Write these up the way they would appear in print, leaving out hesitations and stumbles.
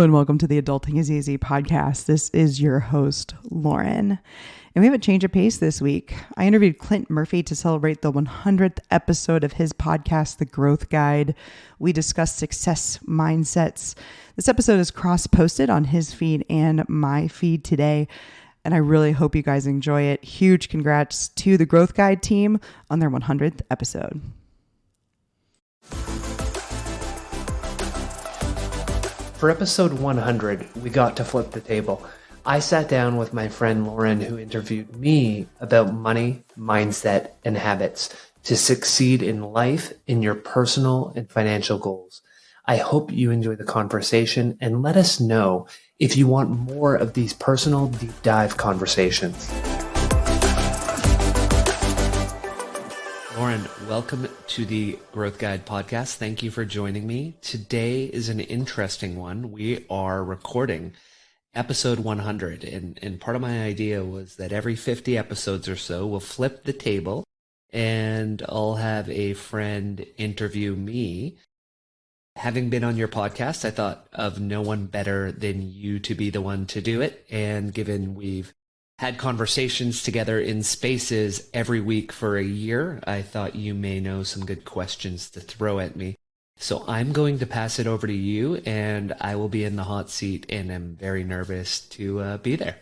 and welcome to the Adulting is Easy podcast. This is your host, Lauren. And we have a change of pace this week. I interviewed Clint Murphy to celebrate the 100th episode of his podcast, The Growth Guide. We discussed success mindsets. This episode is cross-posted on his feed and my feed today, and I really hope you guys enjoy it. Huge congrats to the Growth Guide team on their 100th episode. For episode 100, we got to flip the table. I sat down with my friend Lauren, who interviewed me about money, mindset, and habits to succeed in life in your personal and financial goals. I hope you enjoy the conversation and let us know if you want more of these personal deep dive conversations. Lauren, welcome to the Growth Guide podcast. Thank you for joining me. Today is an interesting one. We are recording episode 100, and part of my idea was that every 50 episodes or so, we'll flip the table and I'll have a friend interview me. Having been on your podcast, I thought of no one better than you to be the one to do it. And given we've had conversations together in spaces every week for a year, I thought you may know some good questions to throw at me. So I'm going to pass it over to you, and I will be in the hot seat, and I'm very nervous to be there.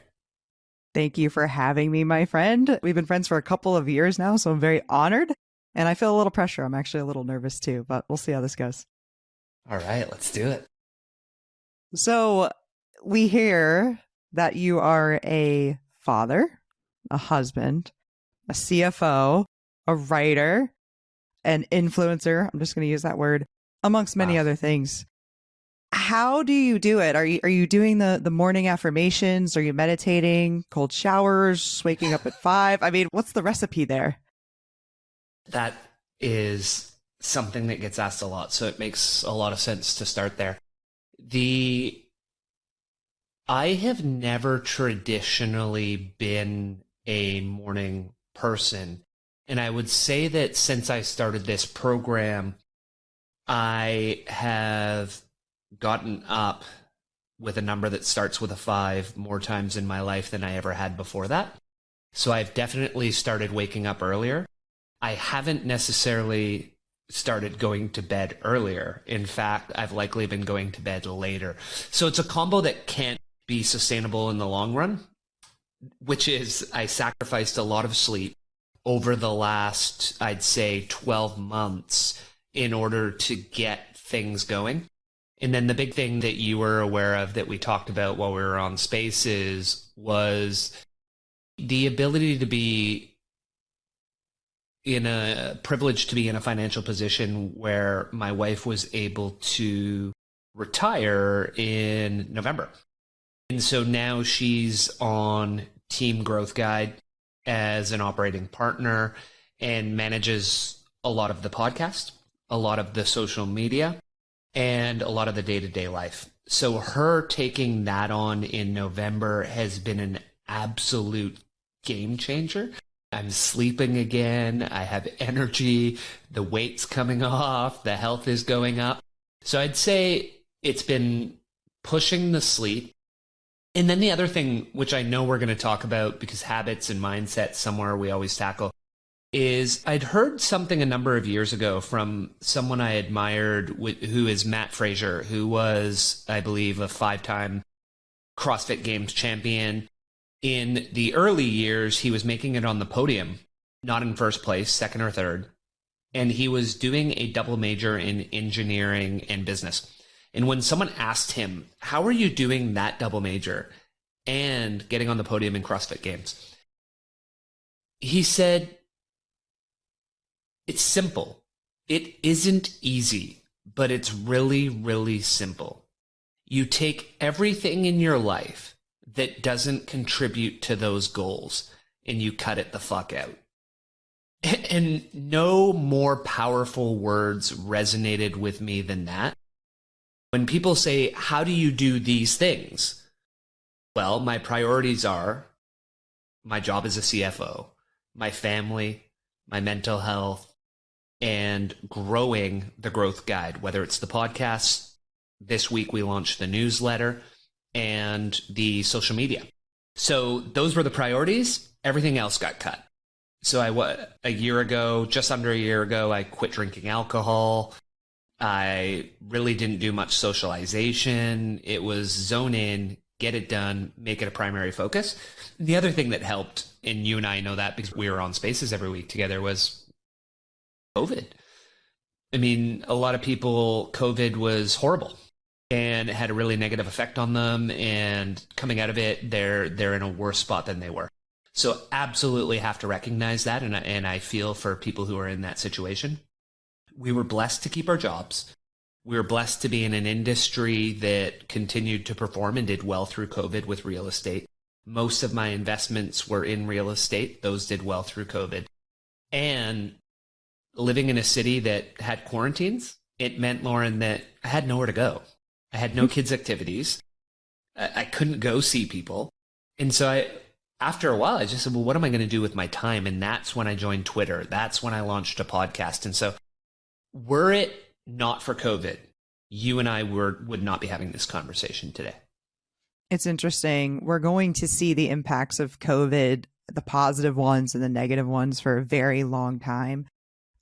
Thank you for having me, my friend. We've been friends for a couple of years now, so I'm very honored, and I feel a little pressure. I'm actually a little nervous too, but we'll see how this goes. All right, let's do it. So we hear that you are a father, a husband, a CFO, a writer, an influencer. I'm just going to use that word, amongst many other things. How do you do it? Are you doing the morning affirmations? Are you meditating, cold showers, waking up at 5? I mean, what's the recipe there? That is something that gets asked a lot, so it makes a lot of sense to start there. I have never traditionally been a morning person. And I would say that since I started this program, I have gotten up with a number that starts with a 5 more times in my life than I ever had before that. So I've definitely started waking up earlier. I haven't necessarily started going to bed earlier. In fact, I've likely been going to bed later. So it's a combo that can't be sustainable in the long run, which is I sacrificed a lot of sleep over the last, I'd say, 12 months in order to get things going. And then the big thing that you were aware of that we talked about while we were on Spaces was the ability to be privileged to be in a financial position where my wife was able to retire in November. And so now she's on Team Growth Guide as an operating partner and manages a lot of the podcast, a lot of the social media, and a lot of the day-to-day life. So her taking that on in November has been an absolute game changer. I'm sleeping again. I have energy. The weight's coming off. The health is going up. So I'd say it's been pushing the sleep. And then the other thing, which I know we're going to talk about because habits and mindset somewhere we always tackle, is I'd heard something a number of years ago from someone I admired who is Matt Fraser, who was, I believe, a 5-time CrossFit Games champion. In the early years, he was making it on the podium, not in first place, second or third. And he was doing a double major in engineering and business. And when someone asked him, how are you doing that double major and getting on the podium in CrossFit Games? He said, it's simple. It isn't easy, but it's really, really simple. You take everything in your life that doesn't contribute to those goals and you cut it the fuck out. And no more powerful words resonated with me than that. When people say, how do you do these things? Well, my priorities are my job as a CFO, my family, my mental health, and growing the Growth Guide, whether it's the podcast, This week we launched the newsletter and the social media. So those were the priorities. Everything else got cut. So just under a year ago, I quit drinking alcohol. I really didn't do much socialization. It was zone in, get it done, make it a primary focus. The other thing that helped, and you and I know that because we were on Spaces every week together, was COVID. I mean, a lot of people, COVID was horrible and it had a really negative effect on them. And coming out of it, they're in a worse spot than they were. So absolutely have to recognize that. And I feel for people who are in that situation. We were blessed to keep our jobs. We were blessed to be in an industry that continued to perform and did well through COVID with real estate. Most of my investments were in real estate. Those did well through COVID. And living in a city that had quarantines, it meant, Lauren, that I had nowhere to go. I had no kids' activities. I couldn't go see people. And so after a while, I just said, well, what am I going to do with my time? And that's when I joined Twitter. That's when I launched a podcast. And so were it not for COVID, you and I would not be having this conversation today. It's interesting. We're going to see the impacts of COVID, the positive ones and the negative ones, for a very long time.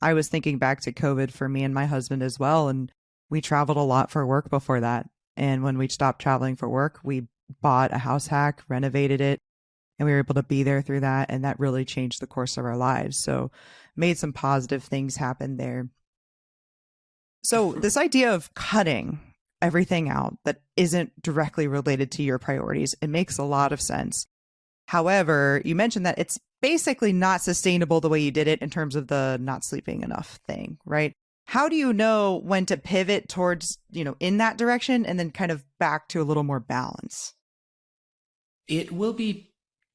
I was thinking back to COVID for me and my husband as well. And we traveled a lot for work before that. And when we stopped traveling for work, we bought a house hack, renovated it, and we were able to be there through that. And that really changed the course of our lives. So made some positive things happen there. So this idea of cutting everything out that isn't directly related to your priorities, it makes a lot of sense. However, you mentioned that it's basically not sustainable the way you did it in terms of the not sleeping enough thing, right? How do you know when to pivot towards, in that direction and then kind of back to a little more balance? It will be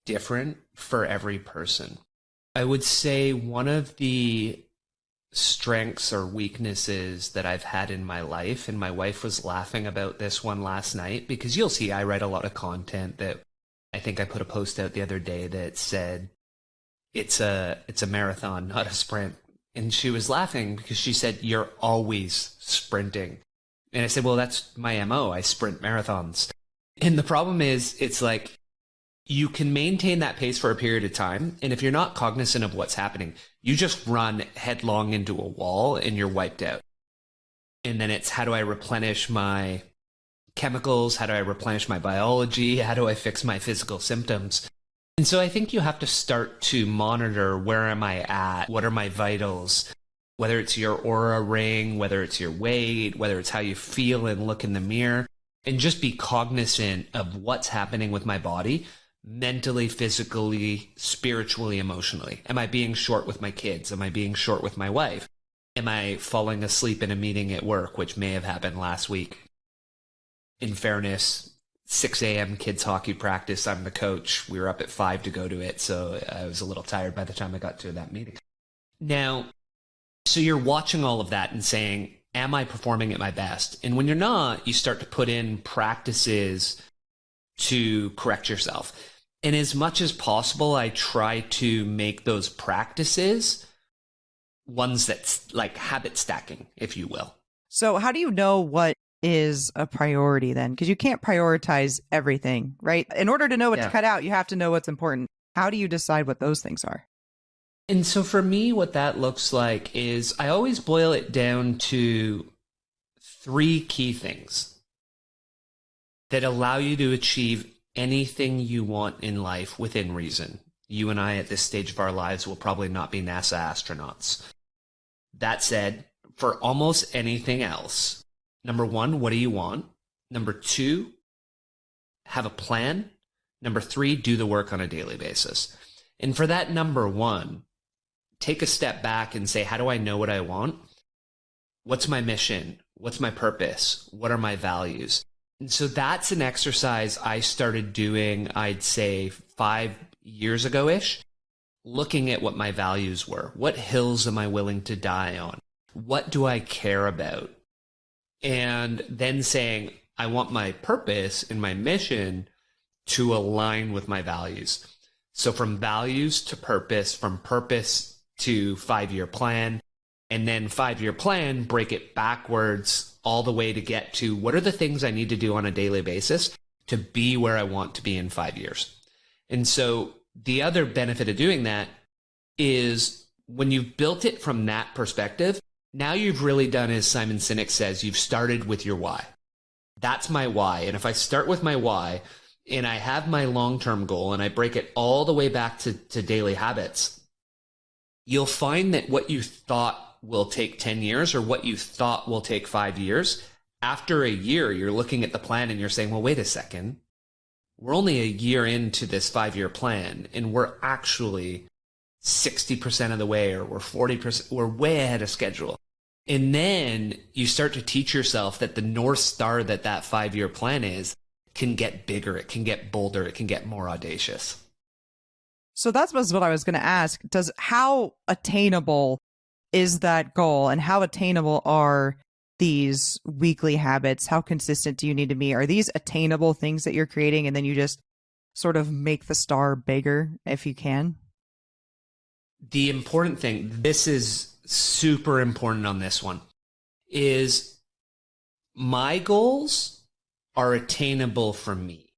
different for every person. I would say one of the strengths or weaknesses that I've had in my life, and my wife was laughing about this one last night, because you'll see I write a lot of content that I think I put a post out the other day that said it's a marathon, not a sprint. And she was laughing because she said, you're always sprinting. And I said, well, that's my MO. I sprint marathons. And the problem is, it's like, you can maintain that pace for a period of time. And if you're not cognizant of what's happening, you just run headlong into a wall and you're wiped out. And then it's, how do I replenish my chemicals? How do I replenish my biology? How do I fix my physical symptoms? And so I think you have to start to monitor, where am I at? What are my vitals? Whether it's your aura ring, whether it's your weight, whether it's how you feel and look in the mirror, and just be cognizant of what's happening with my body, mentally, physically, spiritually, emotionally. Am I being short with my kids? Am I being short with my wife? Am I falling asleep in a meeting at work, which may have happened last week? In fairness, 6 a.m. kids hockey practice. I'm the coach. We were up at 5 to go to it, so I was a little tired by the time I got to that meeting. Now, so you're watching all of that and saying, am I performing at my best? And when you're not, you start to put in practices to correct yourself. And as much as possible, I try to make those practices ones that's like habit stacking, if you will. So how do you know what is a priority then? Because you can't prioritize everything, right? In order to know what to cut out, you have to know what's important. How do you decide what those things are? And so for me, what that looks like is I always boil it down to 3 key things that allow you to achieve anything you want in life within reason. You and I at this stage of our lives will probably not be NASA astronauts. That said, for almost anything else, number 1, what do you want? Number 2, have a plan. Number 3, do the work on a daily basis. And for that number 1, take a step back and say, how do I know what I want? What's my mission? What's my purpose? What are my values? And so that's an exercise I started doing, I'd say 5 years ago-ish, looking at what my values were. What hills am I willing to die on? What do I care about? And then saying, I want my purpose and my mission to align with my values. So from values to purpose, from purpose to 5-year plan, And then 5-year plan, break it backwards all the way to get to what are the things I need to do on a daily basis to be where I want to be in 5 years. And so the other benefit of doing that is when you've built it from that perspective, now you've really done, as Simon Sinek says, you've started with your why. That's my why. And if I start with my why and I have my long-term goal and I break it all the way back to daily habits, you'll find that what you thought will take 10 years or what you thought will take 5 years, after a year, you're looking at the plan and you're saying, well, wait a second. We're only a year into this 5-year plan and we're actually 60% of the way, or we're 40%, we're way ahead of schedule. And then you start to teach yourself that the North Star that 5-year plan is can get bigger, it can get bolder, it can get more audacious. So that's what I was going to ask. How attainable is that goal, and how attainable are these weekly habits? How consistent do you need to be? Are these attainable things that you're creating and then you just sort of make the star bigger if you can? The important thing, this is super important on this one, is my goals are attainable for me.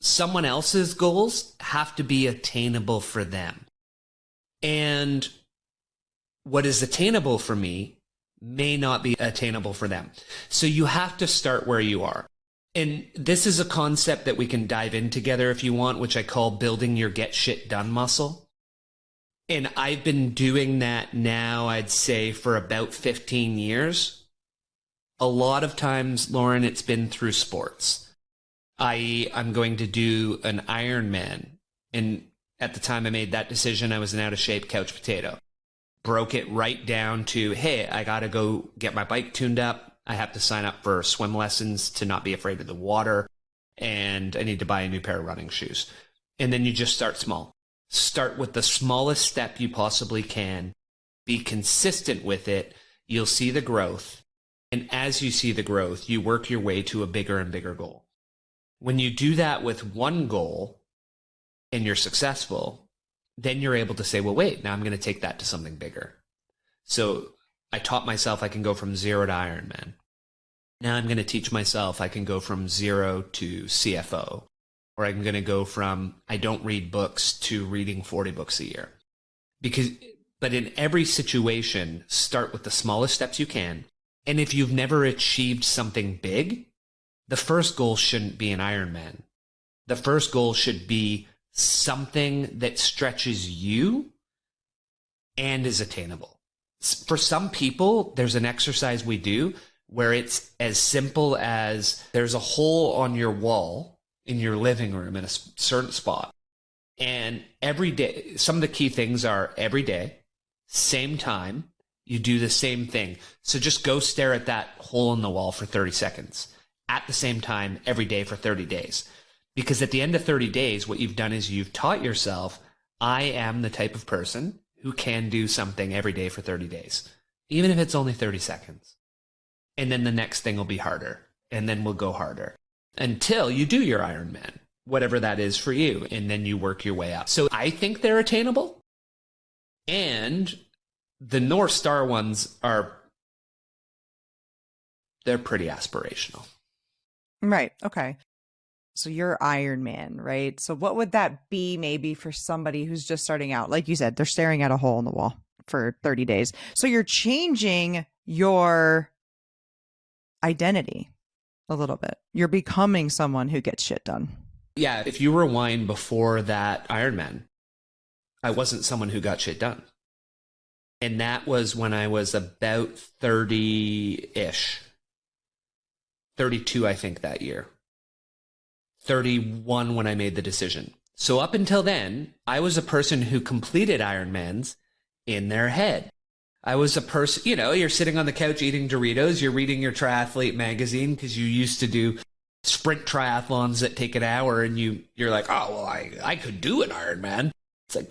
Someone else's goals have to be attainable for them. And what is attainable for me may not be attainable for them. So you have to start where you are. And this is a concept that we can dive in together if you want, which I call building your get shit done muscle. And I've been doing that now, I'd say, for about 15 years. A lot of times, Lauren, it's been through sports. i.e., I'm going to do an Ironman. And at the time I made that decision, I was an out-of-shape couch potato. Broke it right down to, hey, I got to go get my bike tuned up. I have to sign up for swim lessons to not be afraid of the water. And I need to buy a new pair of running shoes. And then you just start small. Start with the smallest step you possibly can. Be consistent with it. You'll see the growth. And as you see the growth, you work your way to a bigger and bigger goal. When you do that with one goal and you're successful, then you're able to say, well, wait, now I'm going to take that to something bigger. So I taught myself I can go from 0 to Ironman. Now I'm going to teach myself I can go from 0 to CFO. Or I'm going to go from I don't read books to reading 40 books a year. But in every situation, start with the smallest steps you can. And if you've never achieved something big, the first goal shouldn't be an Ironman. The first goal should be something that stretches you and is attainable. For some people, there's an exercise we do where it's as simple as there's a hole on your wall in your living room in a certain spot. And every day, some of the key things are every day, same time, you do the same thing. So just go stare at that hole in the wall for 30 seconds at the same time every day for 30 days. Because at the end of 30 days, what you've done is you've taught yourself, I am the type of person who can do something every day for 30 days, even if it's only 30 seconds. And then the next thing will be harder, and then we'll go harder until you do your Ironman, whatever that is for you, and then you work your way up. So I think they're attainable. And the North Star ones they're pretty aspirational. Right. Okay. So you're Iron Man, right? So what would that be maybe for somebody who's just starting out? Like you said, they're staring at a hole in the wall for 30 days. So you're changing your identity a little bit. You're becoming someone who gets shit done. Yeah. If you rewind before that Ironman, I wasn't someone who got shit done. And that was when I was about 30-ish. 32, I think, that year. 31 when I made the decision. So up until then, I was a person who completed Ironmans in their head. I was a person, you're sitting on the couch eating Doritos, you're reading your triathlete magazine because you used to do sprint triathlons that take an hour, and you're like, oh, well, I could do an Ironman. It's like,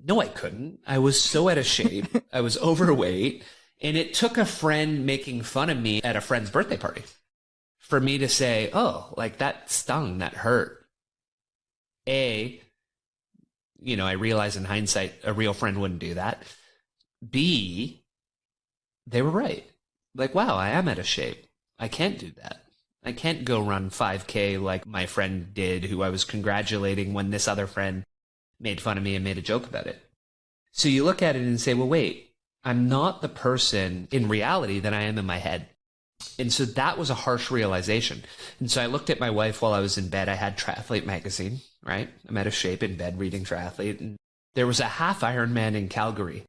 no, I couldn't. I was so out of shape. I was overweight. And it took a friend making fun of me at a friend's birthday party for me to say, oh, like that stung, that hurt. I realize in hindsight, a real friend wouldn't do that. B, they were right. Like, wow, I am out of shape. I can't do that. I can't go run 5K like my friend did, who I was congratulating when this other friend made fun of me and made a joke about it. So you look at it and say, well, wait, I'm not the person in reality that I am in my head. And so that was a harsh realization. And so I looked at my wife while I was in bed. I had Triathlete magazine, right? I'm out of shape in bed reading Triathlete. And there was a half Ironman in Calgary,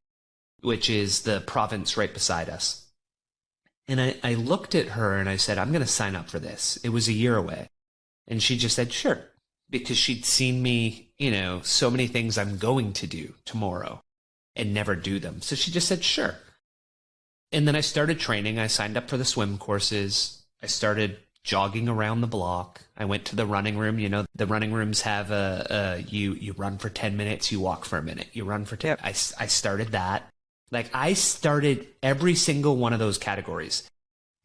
which is the province right beside us. And I looked at her and I said, I'm going to sign up for this. It was a year away. And she just said, sure, because she'd seen me, so many things I'm going to do tomorrow and never do them. So she just said, sure. And then I started training. I signed up for the swim courses. I started jogging around the block. I went to the running room. The running rooms have you run for 10 minutes, you walk for a minute. You run for 10. Yep. I started that. Like, I started every single one of those categories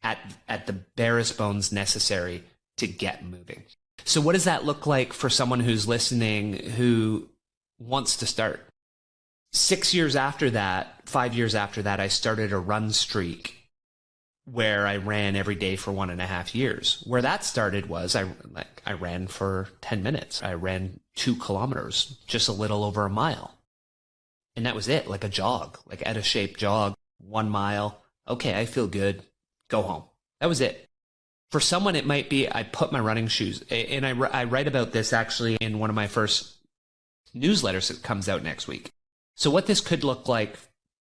at the barest bones necessary to get moving. So what does that look like for someone who's listening who wants to start? 5 years after that, I started a run streak where I ran every day for 1.5 years. Where that started was I ran for 10 minutes. I ran 2 kilometers, just a little over a mile. And that was it, like a jog, like out of shape jog, 1 mile. Okay, I feel good. Go home. That was it. For someone, it might be I put my running shoes, and I write about this actually in one of my first newsletters that comes out next week. So what this could look like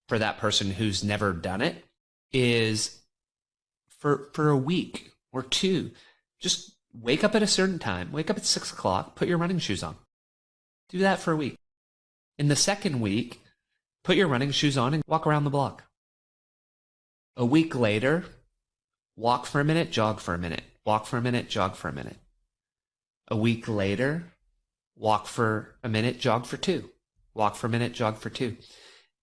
for that person who's never done it is for a week or 2, just wake up at a certain time, wake up at 6 o'clock, put your running shoes on. Do that for a week. In the second week, put your running shoes on and walk around the block. A week later, walk for a minute, jog for a minute. Walk for a minute, jog for a minute. A week later, walk for a minute, jog for 2. Walk for a minute, jog for 2.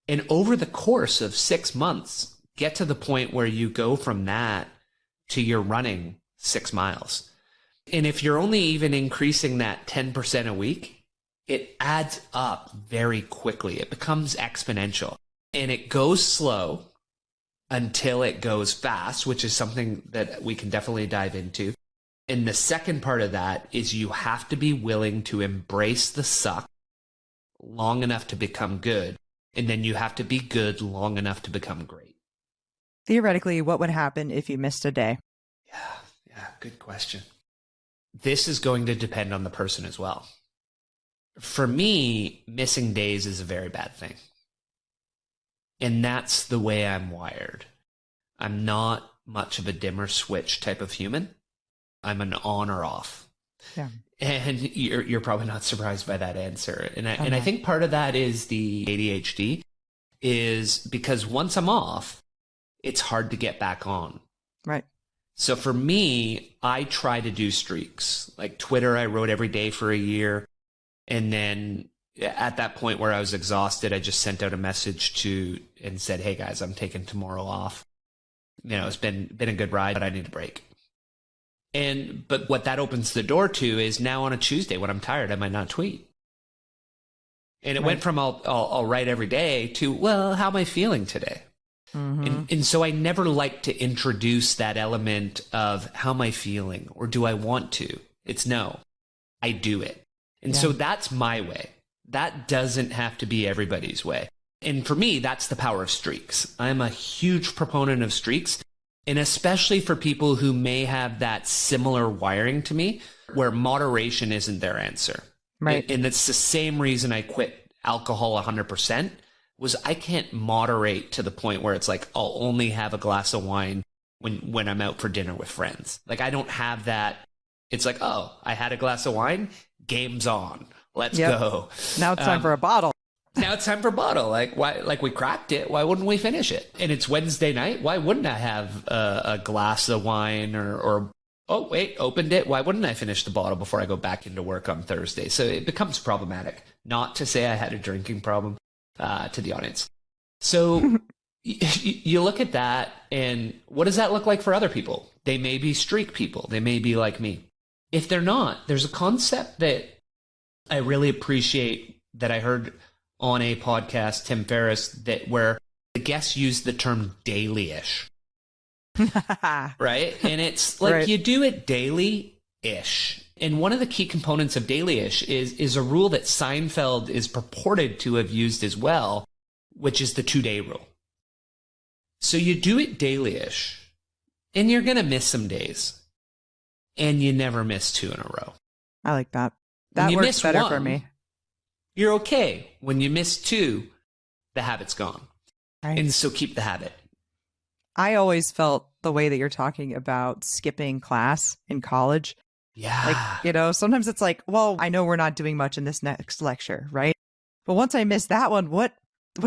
And over the course of 6 months, get to the point where you go from that to you're running 6 miles. And if you're only even increasing that 10% a week, it adds up very quickly. It becomes exponential. And it goes slow until it goes fast, which is something that we can definitely dive into. And the second part of that is you have to be willing to embrace the suck long enough to become good. And then you have to be good long enough to become great. Theoretically, what would happen if you missed a day? Yeah, good question. This is going to depend on the person as well. For me, missing days is a very bad thing. And that's the way I'm wired. I'm not much of a dimmer switch type of human. I'm an on or off. Yeah. And you're probably not surprised by that answer. And I think part of that is the ADHD, is because once I'm off, it's hard to get back on. Right. So for me, I try to do streaks. Like Twitter, I wrote every day for a year. And then at that point where I was exhausted, I just sent out a message and said, hey guys, I'm taking tomorrow off. It's been a good ride, but I need a break. But what that opens the door to is now on a Tuesday when I'm tired, I might not tweet. And it went from I'll write every day to, well, how am I feeling today? Mm-hmm. And so I never like to introduce that element of how am I feeling or do I want to? It's no, I do it. And so that's my way. That doesn't have to be everybody's way. And for me, that's the power of streaks. I'm a huge proponent of streaks, and especially for people who may have that similar wiring to me, where moderation isn't their answer. Right. And it's the same reason I quit alcohol 100%, was I can't moderate to the point where it's like, I'll only have a glass of wine when I'm out for dinner with friends. Like, I don't have that. It's like, oh, I had a glass of wine. Game's on. Let's go. Now it's time for a bottle. Now it's time for a bottle. Like, why? Like, we cracked it. Why wouldn't we finish it? And it's Wednesday night. Why wouldn't I have a glass of wine or oh wait, opened it? Why wouldn't I finish the bottle before I go back into work on Thursday? So it becomes problematic. Not to say I had a drinking problem to the audience. So you look at that, and what does that look like for other people? They may be streak people. They may be like me. If they're not, there's a concept that I really appreciate that I heard on a podcast, Tim Ferriss, that where the guests use the term daily-ish. Right? And it's like Right. you do it daily-ish. And one of the key components of daily-ish is a rule that Seinfeld is purported to have used as well, which is the 2-day rule. So you do it daily-ish, and you're going to miss some days. And you never miss 2 in a row. I like that. When That you works miss better one, for me. You're okay. When you miss 2, the habit's gone. Right. And so keep the habit. I always felt the way that you're talking about skipping class in college. Yeah. Like, you know, sometimes it's like, well, I know we're not doing much in this next lecture, right? But once I miss that one, what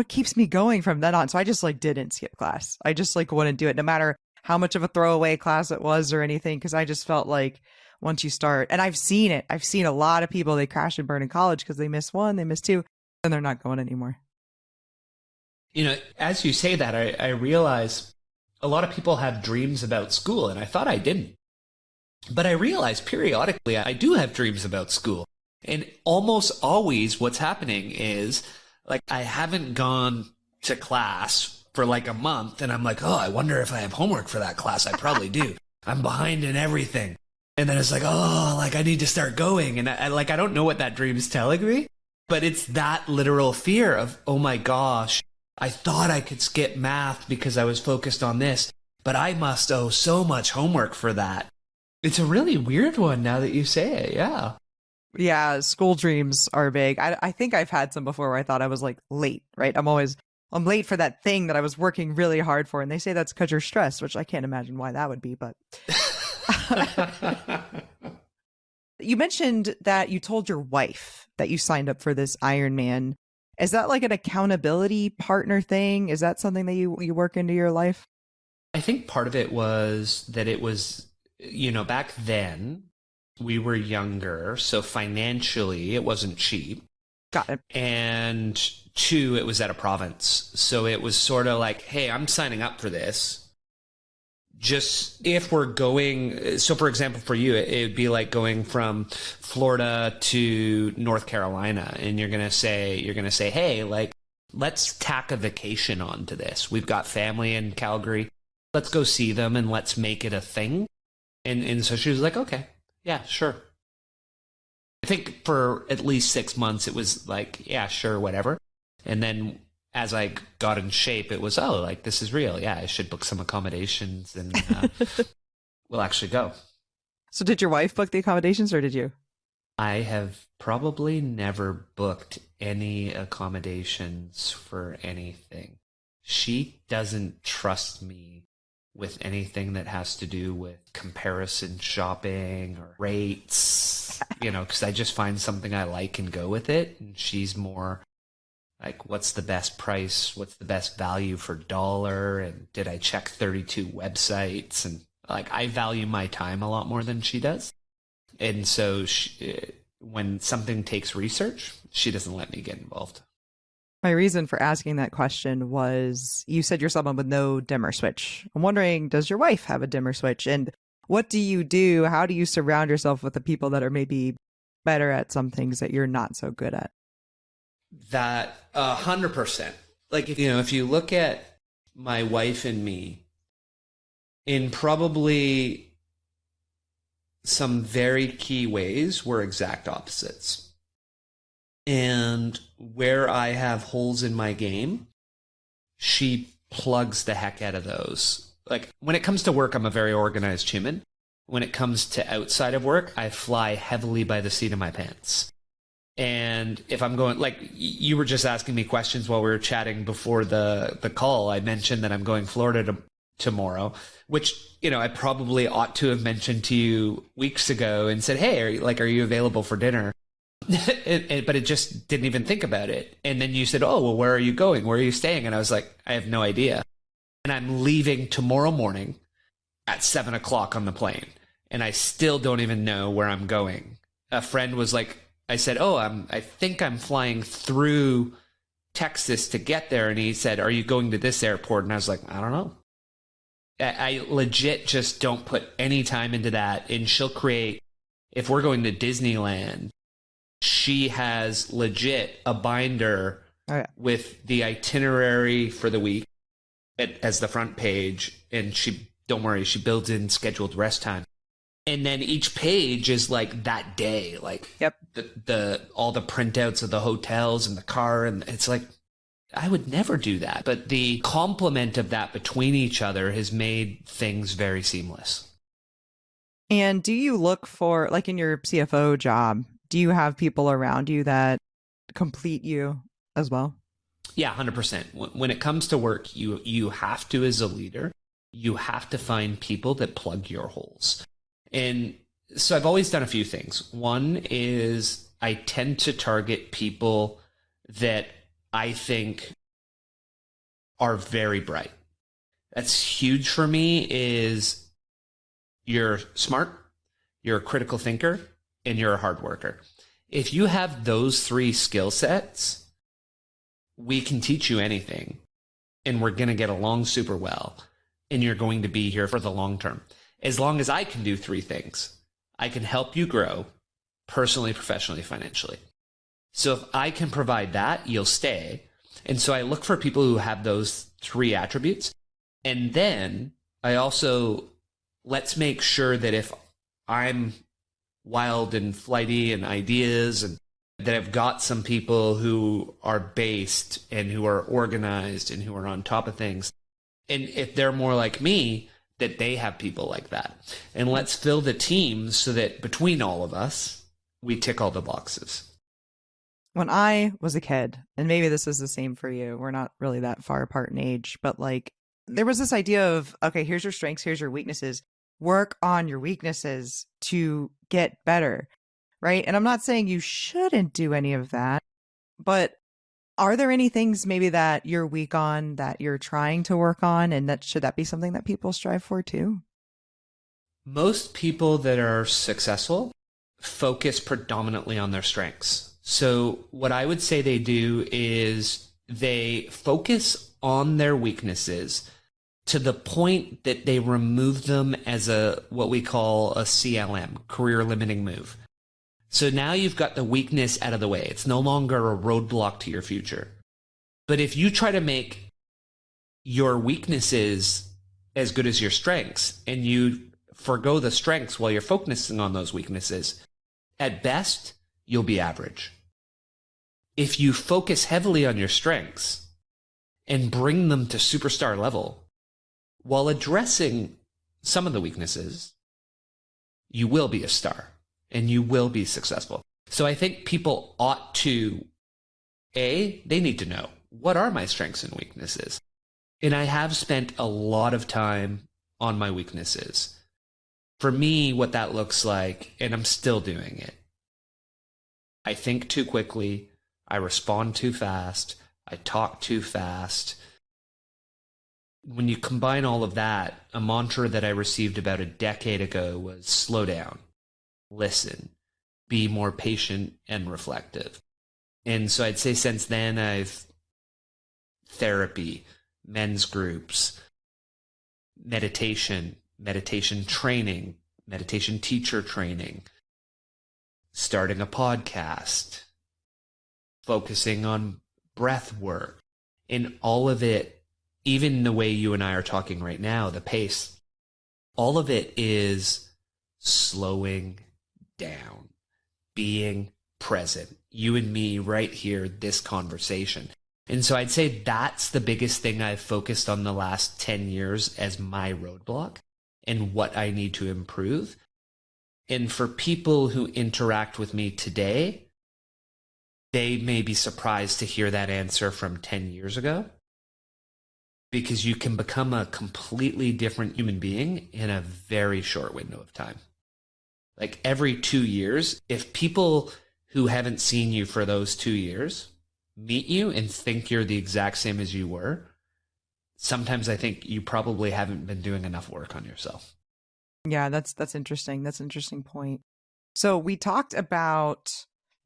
keeps me going from then on? So I just like didn't skip class. I just like wouldn't do it, no matter how much of a throwaway class it was or anything, because I just felt like once you start, and I've seen it. I've seen a lot of people, they crash and burn in college because they miss 1, they miss 2, and they're not going anymore. You know, as you say that, I realize a lot of people have dreams about school, and I thought I didn't. But I realize periodically I do have dreams about school. And almost always what's happening is, like, I haven't gone to class for like a month, and I'm like, oh, I wonder if I have homework for that class. I probably do. I'm behind in everything. And then it's like, oh, like I need to start going. And I don't know what that dream is telling me, but it's that literal fear of, oh my gosh, I thought I could skip math because I was focused on this, but I must owe so much homework for that. It's a really weird one now that you say it. Yeah. Yeah, school dreams are big. I think I've had some before where I thought I was like late, right? I'm late for that thing that I was working really hard for. And they say that's because you're stressed, which I can't imagine why that would be, but you mentioned that you told your wife that you signed up for this Ironman. Is that like an accountability partner thing? Is that something that you work into your life? I think part of it was that it was, you know, back then we were younger, so financially it wasn't cheap. Got it. And 2, it was at a province. So it was sort of like, hey, I'm signing up for this. Just if we're going, so for example, for you, it would be like going from Florida to North Carolina, and you're going to say, hey, like, let's tack a vacation onto this. We've got family in Calgary. Let's go see them and let's make it a thing. And so she was like, okay, yeah, sure. I think for at least 6 months, it was like, yeah, sure, whatever. And then as I got in shape, it was, oh, like, this is real. Yeah, I should book some accommodations and we'll actually go. So did your wife book the accommodations or did you? I have probably never booked any accommodations for anything. She doesn't trust me with anything that has to do with comparison shopping or rates, you know, because I just find something I like and go with it. And she's more like, what's the best price? What's the best value for dollar? And did I check 32 websites? And like, I value my time a lot more than she does. And so when something takes research, she doesn't let me get involved. My reason for asking that question was you said you're someone with no dimmer switch. I'm wondering, does your wife have a dimmer switch? And what do you do? How do you surround yourself with the people that are maybe better at some things that you're not so good at? That 100%. Like, if you look at my wife and me, in probably some very key ways, we're exact opposites. And where I have holes in my game, she plugs the heck out of those. Like, when it comes to work, I'm a very organized human. When it comes to outside of work, I fly heavily by the seat of my pants. And if I'm going, like, you were just asking me questions while we were chatting before the call, I mentioned that I'm going Florida tomorrow, which, I probably ought to have mentioned to you weeks ago and said, hey, are you available for dinner? But it just didn't even think about it. And then you said, oh, well, where are you going? Where are you staying? And I was like, I have no idea. And I'm leaving tomorrow morning at 7 o'clock on the plane. And I still don't even know where I'm going. A friend was like, I said, oh, I think I'm flying through Texas to get there. And he said, are you going to this airport? And I was like, I don't know. I legit just don't put any time into that. And she'll create, if we're going to Disneyland, she has legit a binder with the itinerary for the week. as the front page, and don't worry, she builds in scheduled rest time. And then each page is like that day, like Yep. the all the printouts of the hotels and the car, and it's like, I would never do that. But the complement of that between each other has made things very seamless. And do you look for, like in your CFO job, do you have people around you that complete you as well? Yeah, 100%. When it comes to work, you have to, as a leader, you have to find people that plug your holes. And so I've always done a few things. One is I tend to target people that I think are very bright. That's huge for me. Is you're smart, you're a critical thinker, and you're a hard worker. If you have those three skill sets, we can teach you anything, and we're going to get along super well, and you're going to be here for the long term. As long as I can do three things, I can help you grow personally, professionally, financially. So if I can provide that, you'll stay. And so I look for people who have those three attributes. And then I also, let's make sure that if I'm wild and flighty and ideas, and that I've got some people who are based and who are organized and who are on top of things. And if they're more like me, that they have people like that. And let's fill the teams so that between all of us, we tick all the boxes. When I was a kid, and maybe this is the same for you, we're not really that far apart in age, but like there was this idea of, okay, here's your strengths, here's your weaknesses. Work on your weaknesses to get better, right? And I'm not saying you shouldn't do any of that, but are there any things maybe that you're weak on that you're trying to work on, and that should that be something that people strive for too? Most people that are successful focus predominantly on their strengths. So what I would say they do is they focus on their weaknesses to the point that they remove them as what we call a CLM, career limiting move. So now you've got the weakness out of the way. It's no longer a roadblock to your future. But if you try to make your weaknesses as good as your strengths, and you forgo the strengths while you're focusing on those weaknesses, at best, you'll be average. If you focus heavily on your strengths and bring them to superstar level while addressing some of the weaknesses, you will be a star and you will be successful. So I think people ought to, they need to know, what are my strengths and weaknesses? And I have spent a lot of time on my weaknesses. For me, what that looks like, and I'm still doing it, I think too quickly, I respond too fast, I talk too fast. When you combine all of that, a mantra that I received about a decade ago was slow down, listen, be more patient and reflective. And so I'd say since then, I've therapy, men's groups, meditation training, meditation teacher training, starting a podcast, focusing on breath work, and all of it, even the way you and I are talking right now, the pace, all of it is slowing down, being present, you and me right here, this conversation. And so I'd say that's the biggest thing I've focused on the last 10 years as my roadblock and what I need to improve. And for people who interact with me today, they may be surprised to hear that answer from 10 years ago, because you can become a completely different human being in a very short window of time. Like every 2 years, if people who haven't seen you for those 2 years meet you and think you're the exact same as you were, sometimes I think you probably haven't been doing enough work on yourself. Yeah, that's interesting. That's an interesting point. So we talked about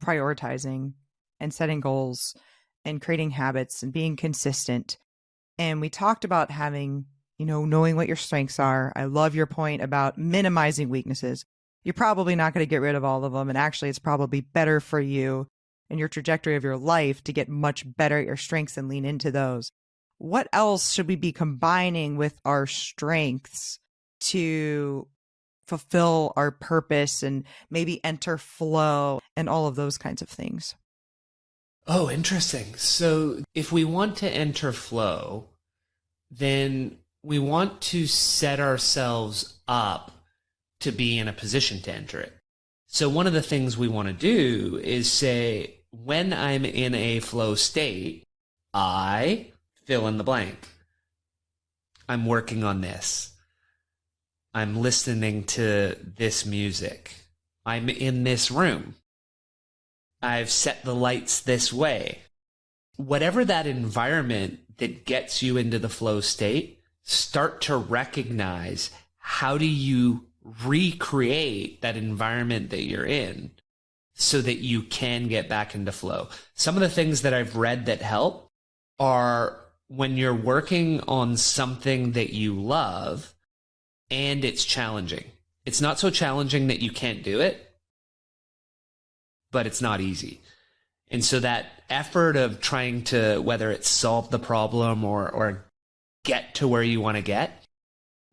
prioritizing and setting goals and creating habits and being consistent. And we talked about having, knowing what your strengths are. I love your point about minimizing weaknesses. You're probably not going to get rid of all of them. And actually, it's probably better for you and your trajectory of your life to get much better at your strengths and lean into those. what else should we be combining with our strengths to fulfill our purpose and maybe enter flow and all of those kinds of things? Oh, interesting. So if we want to enter flow, then we want to set ourselves up to be in a position to enter it. So one of the things we want to do is say, when I'm in a flow state, I fill in the blank. I'm working on this. I'm listening to this music. I'm in this room. I've set the lights this way. Whatever that environment that gets you into the flow state, start to recognize, how do you recreate that environment that you're in so that you can get back into flow? Some of the things that I've read that help are when you're working on something that you love and it's challenging. It's not so challenging that you can't do it, but it's not easy. And so that effort of trying to, whether it's solve the problem or get to where you want to get,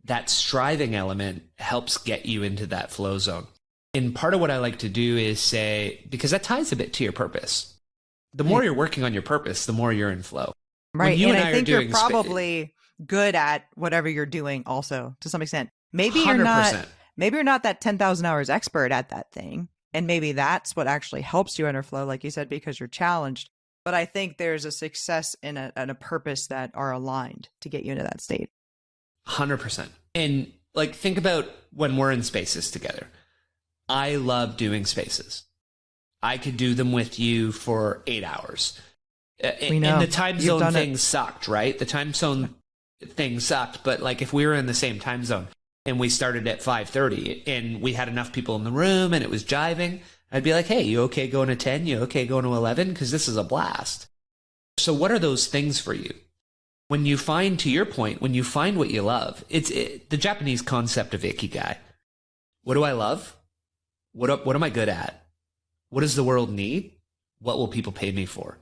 that striving element helps get you into that flow zone. And part of what I like to do is say, because that ties a bit to your purpose. The more you're working on your purpose, the more you're in flow. Right. And I think you're probably good at whatever you're doing also, to some extent. Maybe you're 100%. not that 10,000 hours expert at that thing. And maybe that's what actually helps you enter flow, like you said, because you're challenged. But I think there's a success and a purpose that are aligned to get you into that state. 100%. And like, think about when we're in spaces together. I love doing spaces. I could do them with you for 8 hours. And the time zone thing sucked, right? The time zone thing sucked. But like, if we were in the same time zone and we started at 5:30 and we had enough people in the room and it was jiving, I'd be like, hey, you okay going to 10? You okay going to 11? Because this is a blast. So what are those things for you? When you find, to your point, when you find what you love, it's the Japanese concept of ikigai. What do I love? What am I good at? What does the world need? What will people pay me for?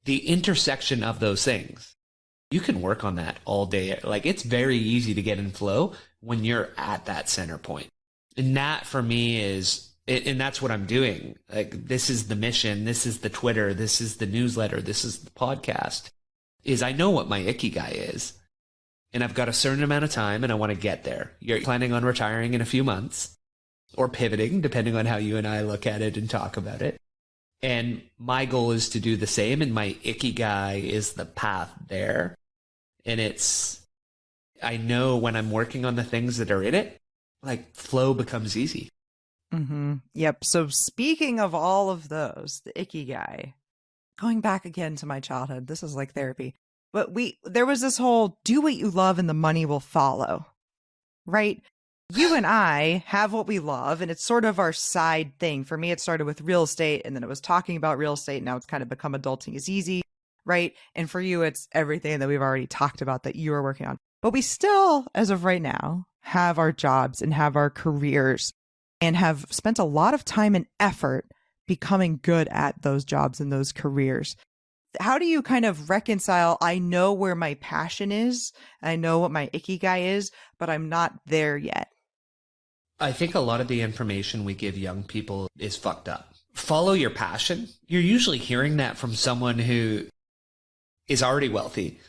The intersection of those things, you can work on that all day. Like, it's very easy to get in flow when you're at that center point. And that for me is, and that's what I'm doing. Like, this is the mission. This is the Twitter. This is the newsletter. This is the podcast. Is I know what my ikigai is, and I've got a certain amount of time and I want to get there. You're planning on retiring in a few months or pivoting, depending on how you and I look at it and talk about it. And my goal is to do the same. And my ikigai is the path there. And I know when I'm working on the things that are in it, like, flow becomes easy. Mm-hmm. Yep. So speaking of all of those, the ikigai, going back again to my childhood, this is like therapy, but there was this whole do what you love and the money will follow, right? You and I have what we love, and it's sort of our side thing. For me, it started with real estate, and then it was talking about real estate. Now it's kind of become adulting is easy, right? And for you, it's everything that we've already talked about that you are working on. But we still, as of right now, have our jobs and have our careers and have spent a lot of time and effort becoming good at those jobs and those careers. How do you kind of reconcile, I know where my passion is, I know what my ikigai is, but I'm not there yet? I think a lot of the information we give young people is fucked up. Follow your passion. You're usually hearing that from someone who is already wealthy.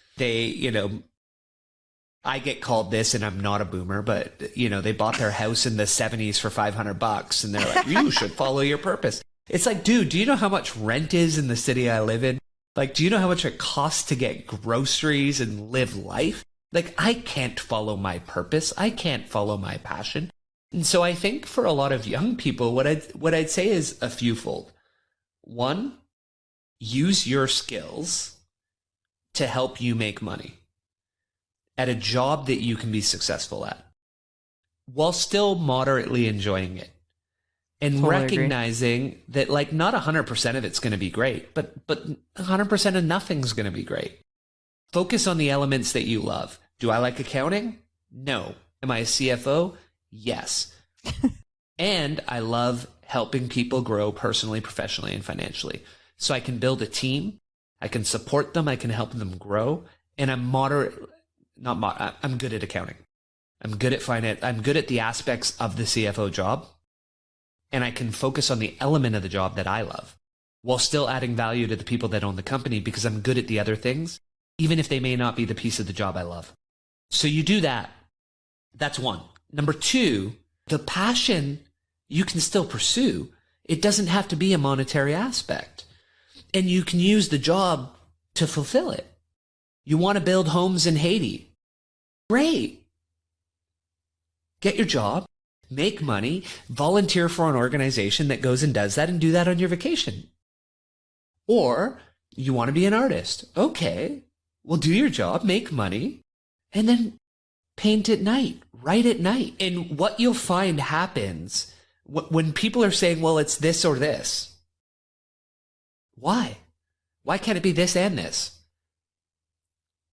I get called this, and I'm not a boomer, but they bought their house in the 70s for $500 and they're like, you should follow your purpose. It's like, dude, do you know how much rent is in the city I live in? Like, do you know how much it costs to get groceries and live life? Like, I can't follow my purpose. I can't follow my passion. And so I think for a lot of young people, what I'd say is a fewfold. One, use your skills to help you make money at a job that you can be successful at while still moderately enjoying it. And totally recognizing that, like, not 100% of it's going to be great, but 100% of nothing's going to be great. Focus on the elements that you love. Do I like accounting? No. Am I a CFO? Yes. And I love helping people grow personally, professionally, and financially. So I can build a team. I can support them. I can help them grow. and I'm I'm good at accounting. I'm good at finance. I'm good at the aspects of the CFO job, and I can focus on the element of the job that I love while still adding value to the people that own the company because I'm good at the other things, even if they may not be the piece of the job I love. So you do that. That's one. Number two, the passion you can still pursue. It doesn't have to be a monetary aspect. And you can use the job to fulfill it. You want to build homes in Haiti? Great. Get your job, make money, volunteer for an organization that goes and does that and do that on your vacation. Or you want to be an artist. Okay, well, do your job, make money, and then paint at night, write at night. And what you'll find happens when people are saying, well, it's this or this. Why? Why can't it be this and this?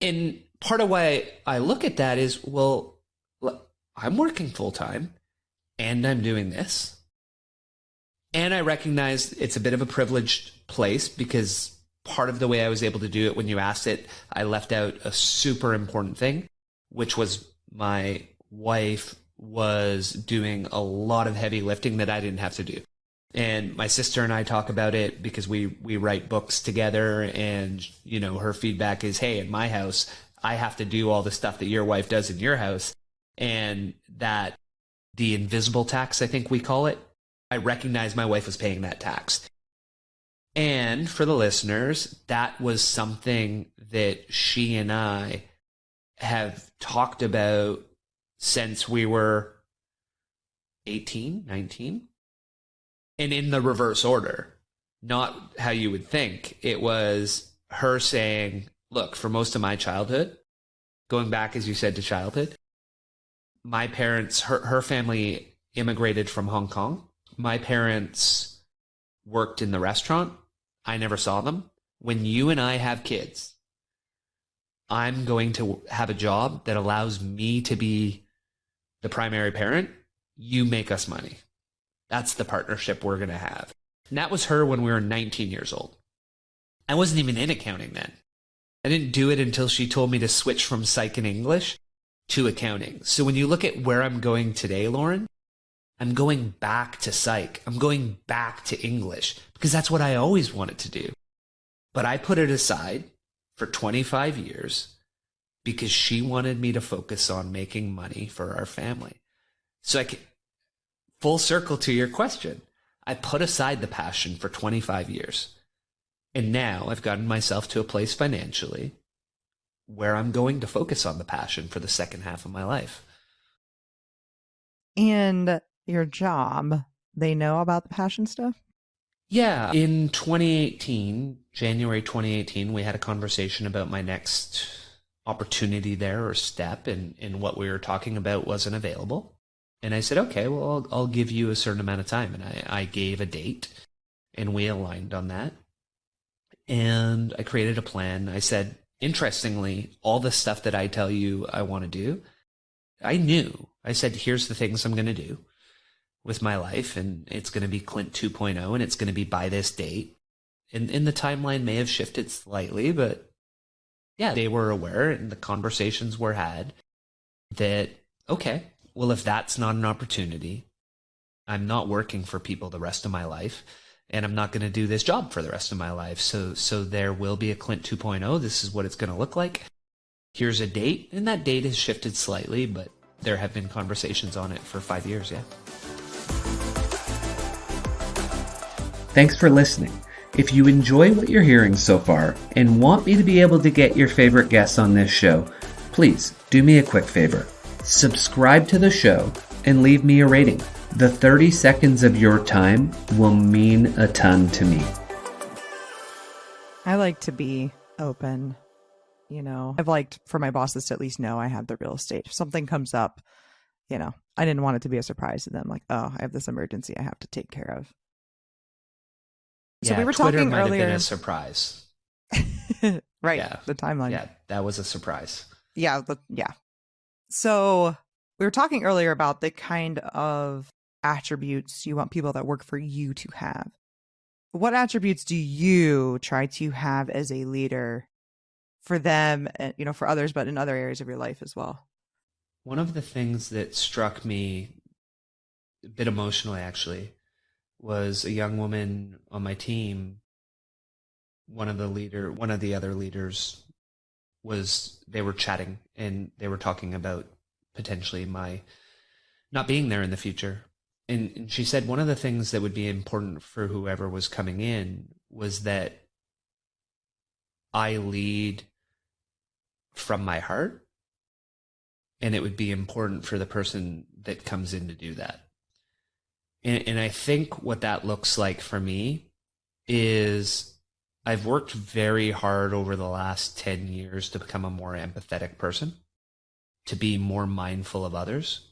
And part of why I look at that is, well, I'm working full time and I'm doing this. And I recognize it's a bit of a privileged place because part of the way I was able to do it when you asked it, I left out a super important thing, which was my wife was doing a lot of heavy lifting that I didn't have to do. And my sister and I talk about it because we write books together, and you know, her feedback is, hey, in my house, I have to do all the stuff that your wife does in your house. And that the invisible tax, I think we call it, I recognize my wife was paying that tax. And for the listeners, that was something that she and I have talked about since we were 18, 19. And in the reverse order, not how you would think. It was her saying, look, for most of my childhood, going back, as you said, to childhood, my parents, her family immigrated from Hong Kong. My parents worked in the restaurant. I never saw them. When you and I have kids, I'm going to have a job that allows me to be the primary parent. You make us money. That's the partnership we're going to have. And that was her when we were 19 years old. I wasn't even in accounting then. I didn't do it until she told me to switch from psych and English to accounting. So when you look at where I'm going today, Lauren, I'm going back to psych. I'm going back to English because that's what I always wanted to do. But I put it aside for 25 years because she wanted me to focus on making money for our family. So I can, full circle to your question, I put aside the passion for 25 years. And now I've gotten myself to a place financially where I'm going to focus on the passion for the second half of my life. And your job, they know about the passion stuff? Yeah. In 2018, January 2018, we had a conversation about my next opportunity there or step, and what we were talking about wasn't available. And I said, okay, well, I'll give you a certain amount of time. And I gave a date, and we aligned on that. And I created a plan. I said, interestingly, all the stuff that I tell you I want to do, I knew. I said, here's the things I'm going to do with my life, and it's going to be Clint 2.0, and it's going to be by this date. And the timeline may have shifted slightly, but yeah, they were aware, and the conversations were had that, okay, well, if that's not an opportunity, I'm not working for people the rest of my life, and I'm not going to do this job for the rest of my life. So there will be a Clint 2.0. This is what it's going to look like. Here's a date, and that date has shifted slightly, but there have been conversations on it for 5 years, yeah. Thanks for listening. If you enjoy what you're hearing so far and want me to be able to get your favorite guests on this show, please do me a quick favor. Subscribe to the show and leave me a rating. The 30 seconds of your time will mean a ton to me. I like to be open. You know, I've liked for my bosses to at least know I have the real estate. If something comes up, you know, I didn't want it to be a surprise to them. Like, oh, I have this emergency I have to take care of. So we were Twitter talking might earlier. have been a surprise. Right. Yeah. The timeline. Yeah, that was a surprise. Yeah. Yeah. So we were talking earlier about the kind of attributes you want people that work for you to have. What attributes do you try to have as a leader for them, and, for others, but in other areas of your life as well? One of the things that struck me a bit emotionally, actually, was a young woman on my team. One of the other leaders they were chatting and they were talking about potentially my not being there in the future. And she said one of the things that would be important for whoever was coming in was that I lead from my heart, and it would be important for the person that comes in to do that. And I think what that looks like for me is I've worked very hard over the last 10 years to become a more empathetic person, to be more mindful of others.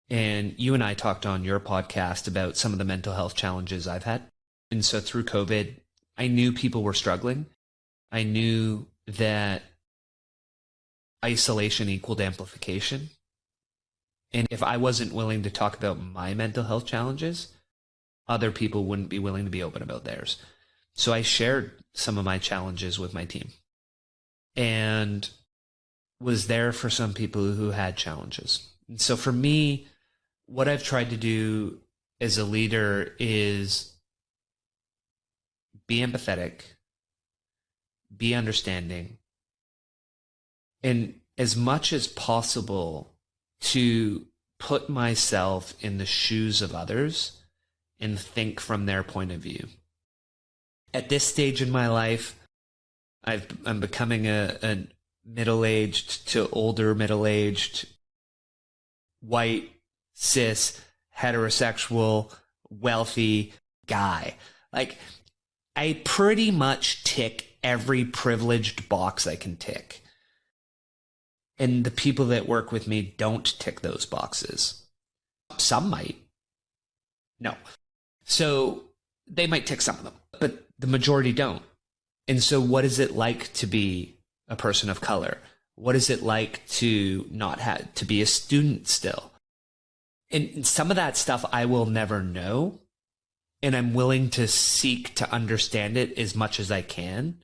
And you and I talked on your podcast about some of the mental health challenges I've had. And so through COVID, I knew people were struggling. I knew that isolation equaled amplification. And if I wasn't willing to talk about my mental health challenges, other people wouldn't be willing to be open about theirs. So I shared some of my challenges with my team and was there for some people who had challenges. And so for me, what I've tried to do as a leader is be empathetic, be understanding, and as much as possible to put myself in the shoes of others and think from their point of view. At this stage in my life, I'm becoming a middle-aged to older middle-aged, white, cis, heterosexual, wealthy guy. Like, I pretty much tick every privileged box I can tick. And the people that work with me don't tick those boxes. Some might. No. So they might tick some of them, but the majority don't. And so what is it like to be a person of color? What is it like to not have to be a student still? And some of that stuff I will never know. And I'm willing to seek to understand it as much as I can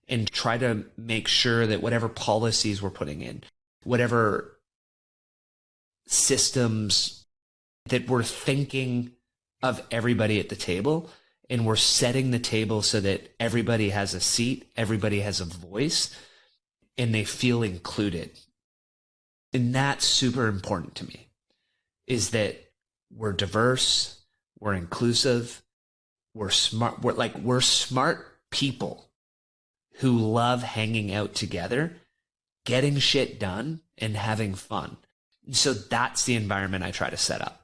and try to make sure that whatever policies we're putting in, whatever systems that we're thinking of everybody at the table, and we're setting the table so that everybody has a seat, everybody has a voice, and they feel included. And that's super important to me, is that we're diverse, we're inclusive, we're smart, we're smart people who love hanging out together, getting shit done, and having fun. So that's the environment I try to set up.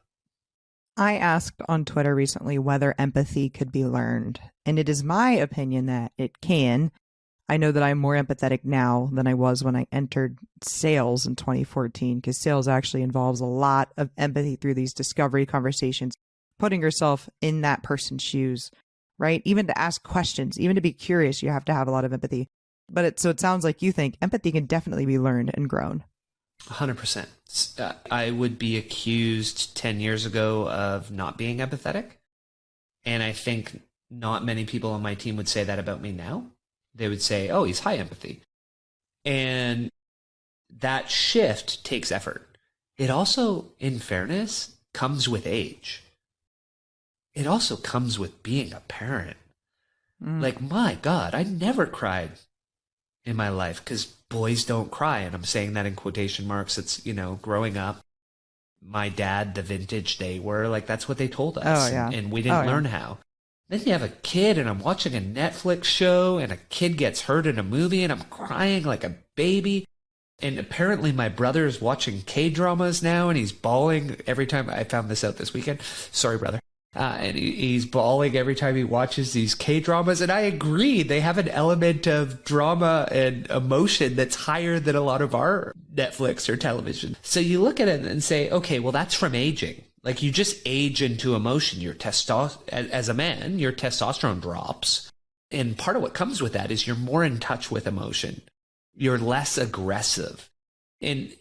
I asked on Twitter recently whether empathy could be learned, and it is my opinion that it can. I know that I'm more empathetic now than I was when I entered sales in 2014, because sales actually involves a lot of empathy through these discovery conversations, putting yourself in that person's shoes, right? Even to ask questions, even to be curious, you have to have a lot of empathy. But so it sounds like you think empathy can definitely be learned and grown. 100%. I would be accused 10 years ago of not being empathetic. And I think not many people on my team would say that about me now. They would say, oh, he's high empathy. And that shift takes effort. It also, in fairness, comes with age. It also comes with being a parent. Like, my God, I never cried in my life because boys don't cry. And I'm saying that in quotation marks. It's, growing up, my dad, the vintage they were, like, that's what they told us. Oh, yeah. And we didn't learn how. Then you have a kid and I'm watching a Netflix show and a kid gets hurt in a movie and I'm crying like a baby. And apparently my brother is watching K-dramas now and he's bawling every time. I found this out this weekend. Sorry, brother. And he's bawling every time he watches these K-dramas. And I agree. They have an element of drama and emotion that's higher than a lot of our Netflix or television. So you look at it and say, okay, well, that's from aging. Like, you just age into emotion. As a man, your testosterone drops. And part of what comes with that is you're more in touch with emotion. You're less aggressive. And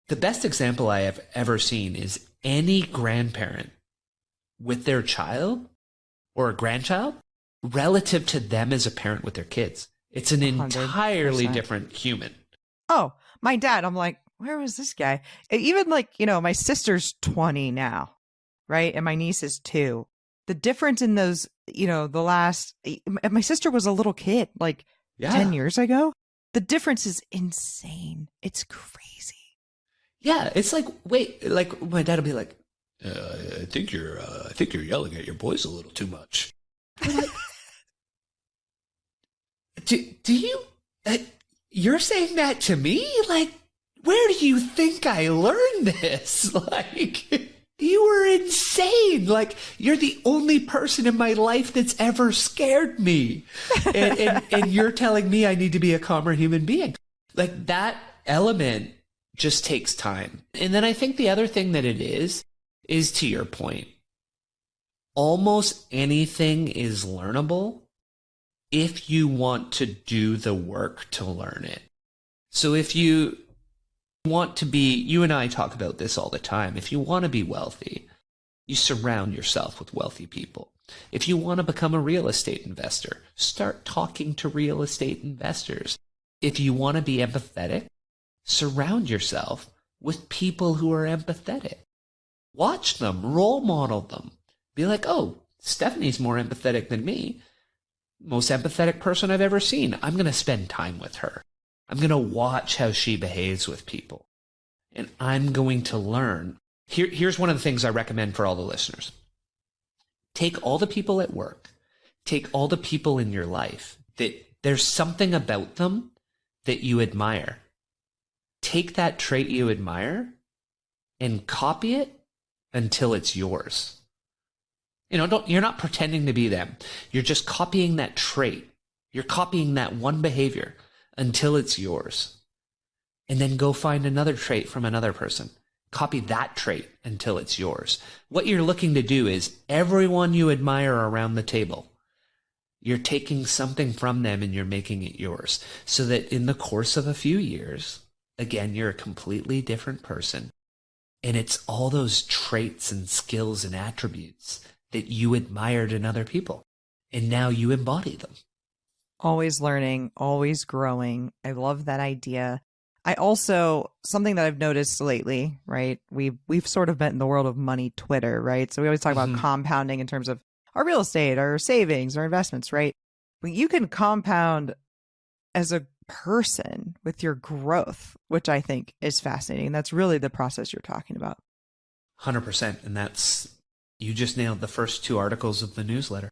the best example I have ever seen is any grandparent with their child or a grandchild relative to them as a parent with their kids. It's an 100%. entirely different human. Oh, my dad, I'm like, where was this guy? And even like, my sister's 20 now, right? And my niece is 2. The difference in those, my sister was a little kid like 10 years ago. The difference is insane. It's crazy. Yeah, it's like, wait, like my dad will be like, I think you're yelling at your boys a little too much. Like, do you, you're saying that to me? Like, where do you think I learned this? Like, you were insane. Like, you're the only person in my life that's ever scared me. And you're telling me I need to be a calmer human being. Like, that element just takes time. And then I think the other thing that it is to your point, almost anything is learnable if you want to do the work to learn it. So if you want to be, you and I talk about this all the time, if you want to be wealthy, you surround yourself with wealthy people. If you want to become a real estate investor, start talking to real estate investors. If you want to be empathetic, surround yourself with people who are empathetic. Watch them, role model them. Be like, oh, Stephanie's more empathetic than me. Most empathetic person I've ever seen. I'm going to spend time with her. I'm going to watch how she behaves with people. And I'm going to learn. Here's one of the things I recommend for all the listeners. Take all the people at work. Take all the people in your life that there's something about them that you admire. Take that trait you admire and copy it until it's yours. You're not pretending to be them. You're just copying that trait. You're copying that one behavior until it's yours. And then go find another trait from another person. Copy that trait until it's yours. What you're looking to do is everyone you admire around the table, you're taking something from them and you're making it yours. So that in the course of a few years, again, you're a completely different person. And it's all those traits and skills and attributes that you admired in other people. And now you embody them. Always learning, always growing. I love that idea. I also, something that I've noticed lately, right? We've sort of been in the world of money Twitter, right? So we always talk about compounding in terms of our real estate, our savings, our investments, right? But you can compound as a person with your growth, which I think is fascinating. That's really the process you're talking about. 100%. And you just nailed the first 2 articles of the newsletter.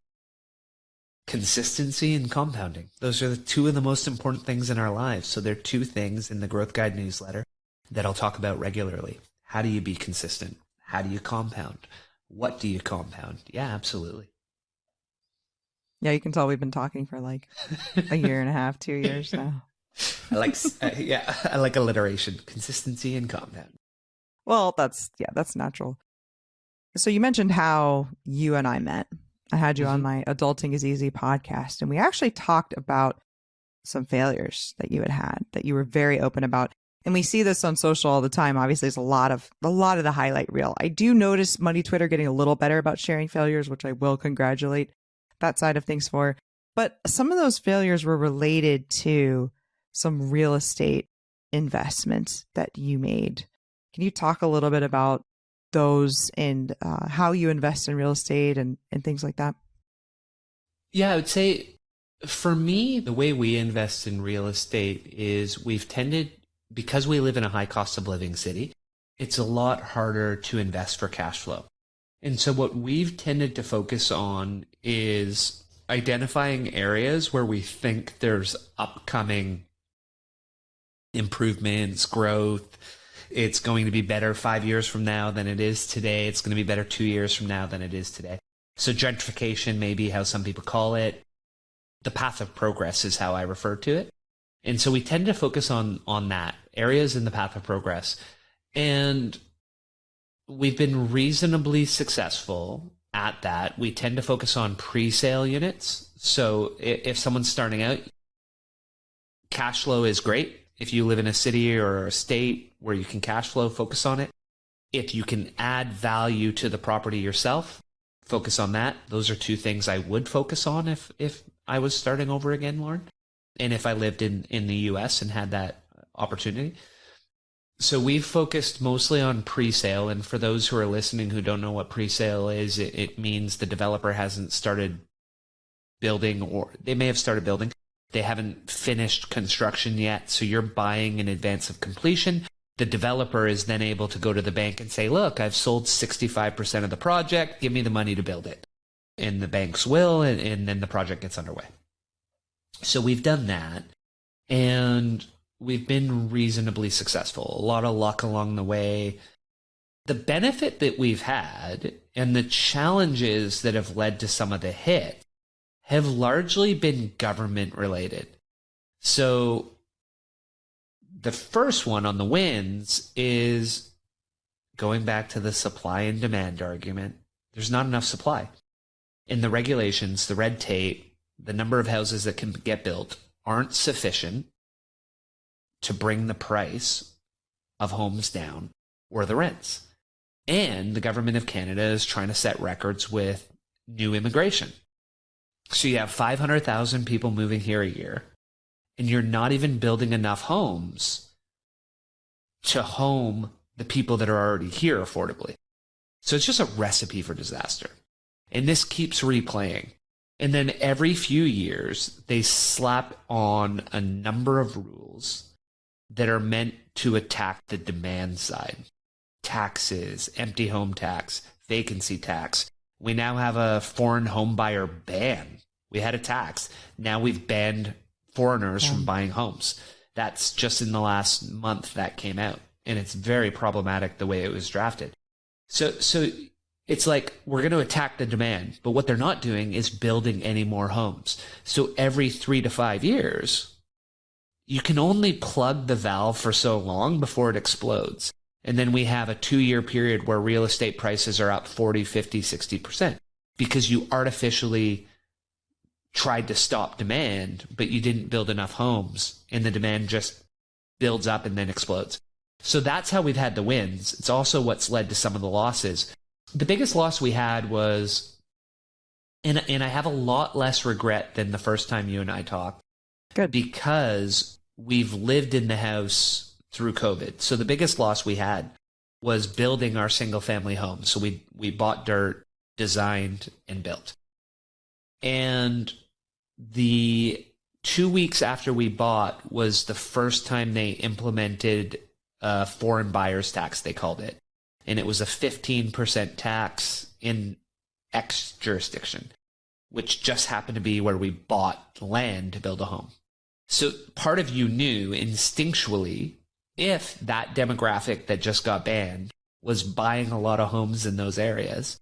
Consistency and compounding. Those are the 2 of the most important things in our lives. So there are 2 things in the Growth Guide newsletter that I'll talk about regularly. How do you be consistent? How do you compound? What do you compound? Yeah, absolutely. Yeah, you can tell we've been talking for like a year and a half, 2 years now. I like alliteration, consistency and compound. Well, that's natural. So you mentioned how you and I met. I had you on my Adulting is Easy podcast, and we actually talked about some failures that you had that you were very open about. And we see this on social all the time. Obviously, it's a lot of the highlight reel. I do notice Money Twitter getting a little better about sharing failures, which I will congratulate that side of things for. But some of those failures were related to some real estate investments that you made. Can you talk a little bit about those and how you invest in real estate and things like that? Yeah, I would say for me, the way we invest in real estate is we've tended, because we live in a high cost of living city, it's a lot harder to invest for cash flow. And so what we've tended to focus on is identifying areas where we think there's upcoming improvements, growth. It's going to be better 5 years from now than it is today. It's going to be better 2 years from now than it is today. So gentrification may be how some people call it. The path of progress is how I refer to it. And so we tend to focus on that, areas in the path of progress. And we've been reasonably successful at that. We tend to focus on pre-sale units. So if someone's starting out, cash flow is great. If you live in a city or a state where you can cash flow, focus on it. If you can add value to the property yourself, focus on that. Those are 2 things I would focus on if I was starting over again, Lauren. and if I lived in the US and had that opportunity. So we've focused mostly on pre-sale. And for those who are listening who don't know what pre-sale is, it means the developer hasn't started building, or they may have started building. They haven't finished construction yet. So you're buying in advance of completion. The developer is then able to go to the bank and say, look, I've sold 65% of the project. Give me the money to build it. And the banks will, and then the project gets underway. So we've done that, and we've been reasonably successful. A lot of luck along the way. The benefit that we've had and the challenges that have led to some of the hit have largely been government related. So the first one on the wins is going back to the supply and demand argument. There's not enough supply. In the regulations, the red tape, the number of houses that can get built aren't sufficient to bring the price of homes down or the rents. And the government of Canada is trying to set records with new immigration. So you have 500,000 people moving here a year, and you're not even building enough homes to home the people that are already here affordably. So it's just a recipe for disaster. And this keeps replaying. And then every few years, they slap on a number of rules that are meant to attack the demand side. Taxes, empty home tax, vacancy tax. We now have a foreign home buyer ban. We had a tax. Now we've banned foreigners from buying homes. That's just in the last month that came out. And it's very problematic the way it was drafted. So it's like we're going to attack the demand, but what they're not doing is building any more homes. So every 3 to 5 years, you can only plug the valve for so long before it explodes. And then we have a 2-year period where real estate prices are up 40, 50, 60% because you artificially tried to stop demand, but you didn't build enough homes, and the demand just builds up and then explodes. So that's how we've had the wins. It's also what's led to some of the losses. The biggest loss we had was, and I have a lot less regret than the first time you and I talked. Good. Because we've lived in the house through COVID. So the biggest loss we had was building our single family home. So we bought dirt, designed, and built. And the 2 weeks after we bought was the first time they implemented a foreign buyer's tax, they called it. And it was a 15% tax in X jurisdiction, which just happened to be where we bought land to build a home. So part of you knew instinctually, if that demographic that just got banned was buying a lot of homes in those areas,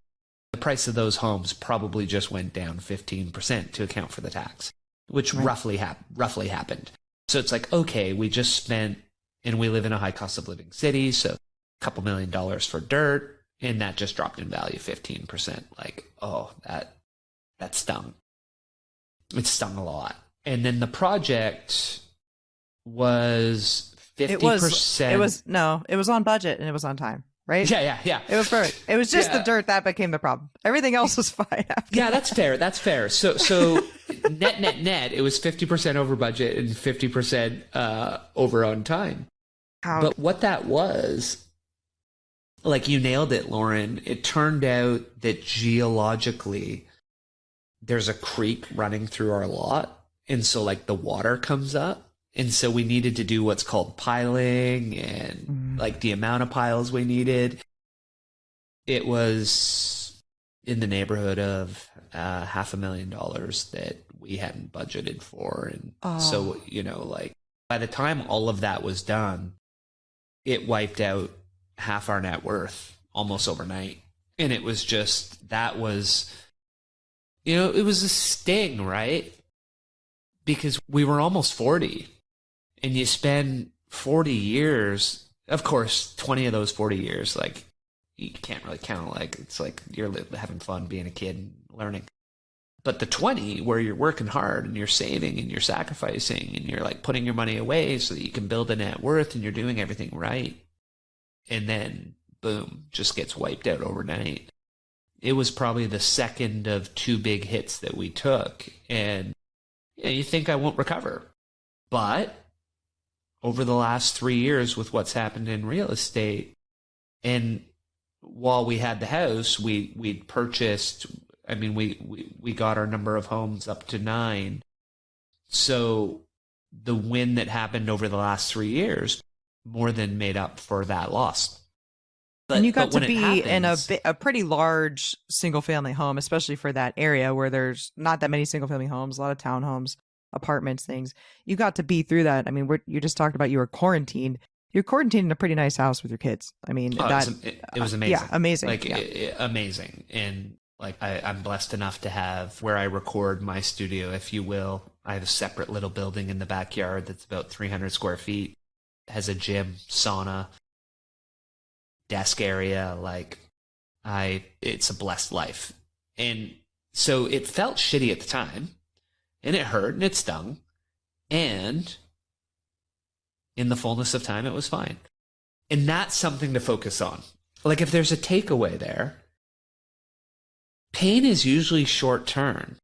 the price of those homes probably just went down 15% to account for the tax, which roughly happened. So it's like, okay, we just spent, and we live in a high cost of living city, so a couple $1 million for dirt, and that just dropped in value 15%. Like, oh, that stung. It stung a lot. And then the project was 50%. It was on budget and it was on time, right? Yeah. It was perfect. It was just the dirt that became the problem. Everything else was fine after That's fair. So net, it was 50% over budget and 50% over on time. But what that was, like, you nailed it, Lauren. It turned out that geologically, there's a creek running through our lot. And so, like, the water comes up. And so we needed to do what's called piling, and like the amount of piles we needed. It was in the neighborhood of $500,000 that we hadn't budgeted for. And so, like, by the time all of that was done, it wiped out half our net worth almost overnight. And it was just, that was, it was a sting, right? Because we were almost 40, and you spend 40 years, of course, 20 of those 40 years, like, you can't really count, like, it's like you're having fun being a kid and learning. But the 20 where you're working hard and you're saving and you're sacrificing and you're like putting your money away so that you can build a net worth and you're doing everything right. And then boom, just gets wiped out overnight. It was probably the second of 2 big hits that we took. And you think I won't recover. But over the last 3 years with what's happened in real estate, and while we had the house, we'd purchased, I mean, we got our number of homes up to 9. So the win that happened over the last 3 years more than made up for that loss. And you got to be in a pretty large single family home, especially for that area where there's not that many single family homes, a lot of townhomes, apartments, things. You got to be through that. I mean, you just talked about you were quarantined. You're quarantined in a pretty nice house with your kids. I mean, it was amazing. Yeah, amazing. Amazing. And like I'm blessed enough to have where I record my studio, if you will. I have a separate little building in the backyard that's about 300 square feet. It has a gym, sauna, desk area. It's a blessed life. And so it felt shitty at the time, and it hurt and it stung. And in the fullness of time, it was fine. And that's something to focus on. Like, if there's a takeaway there, pain is usually short term.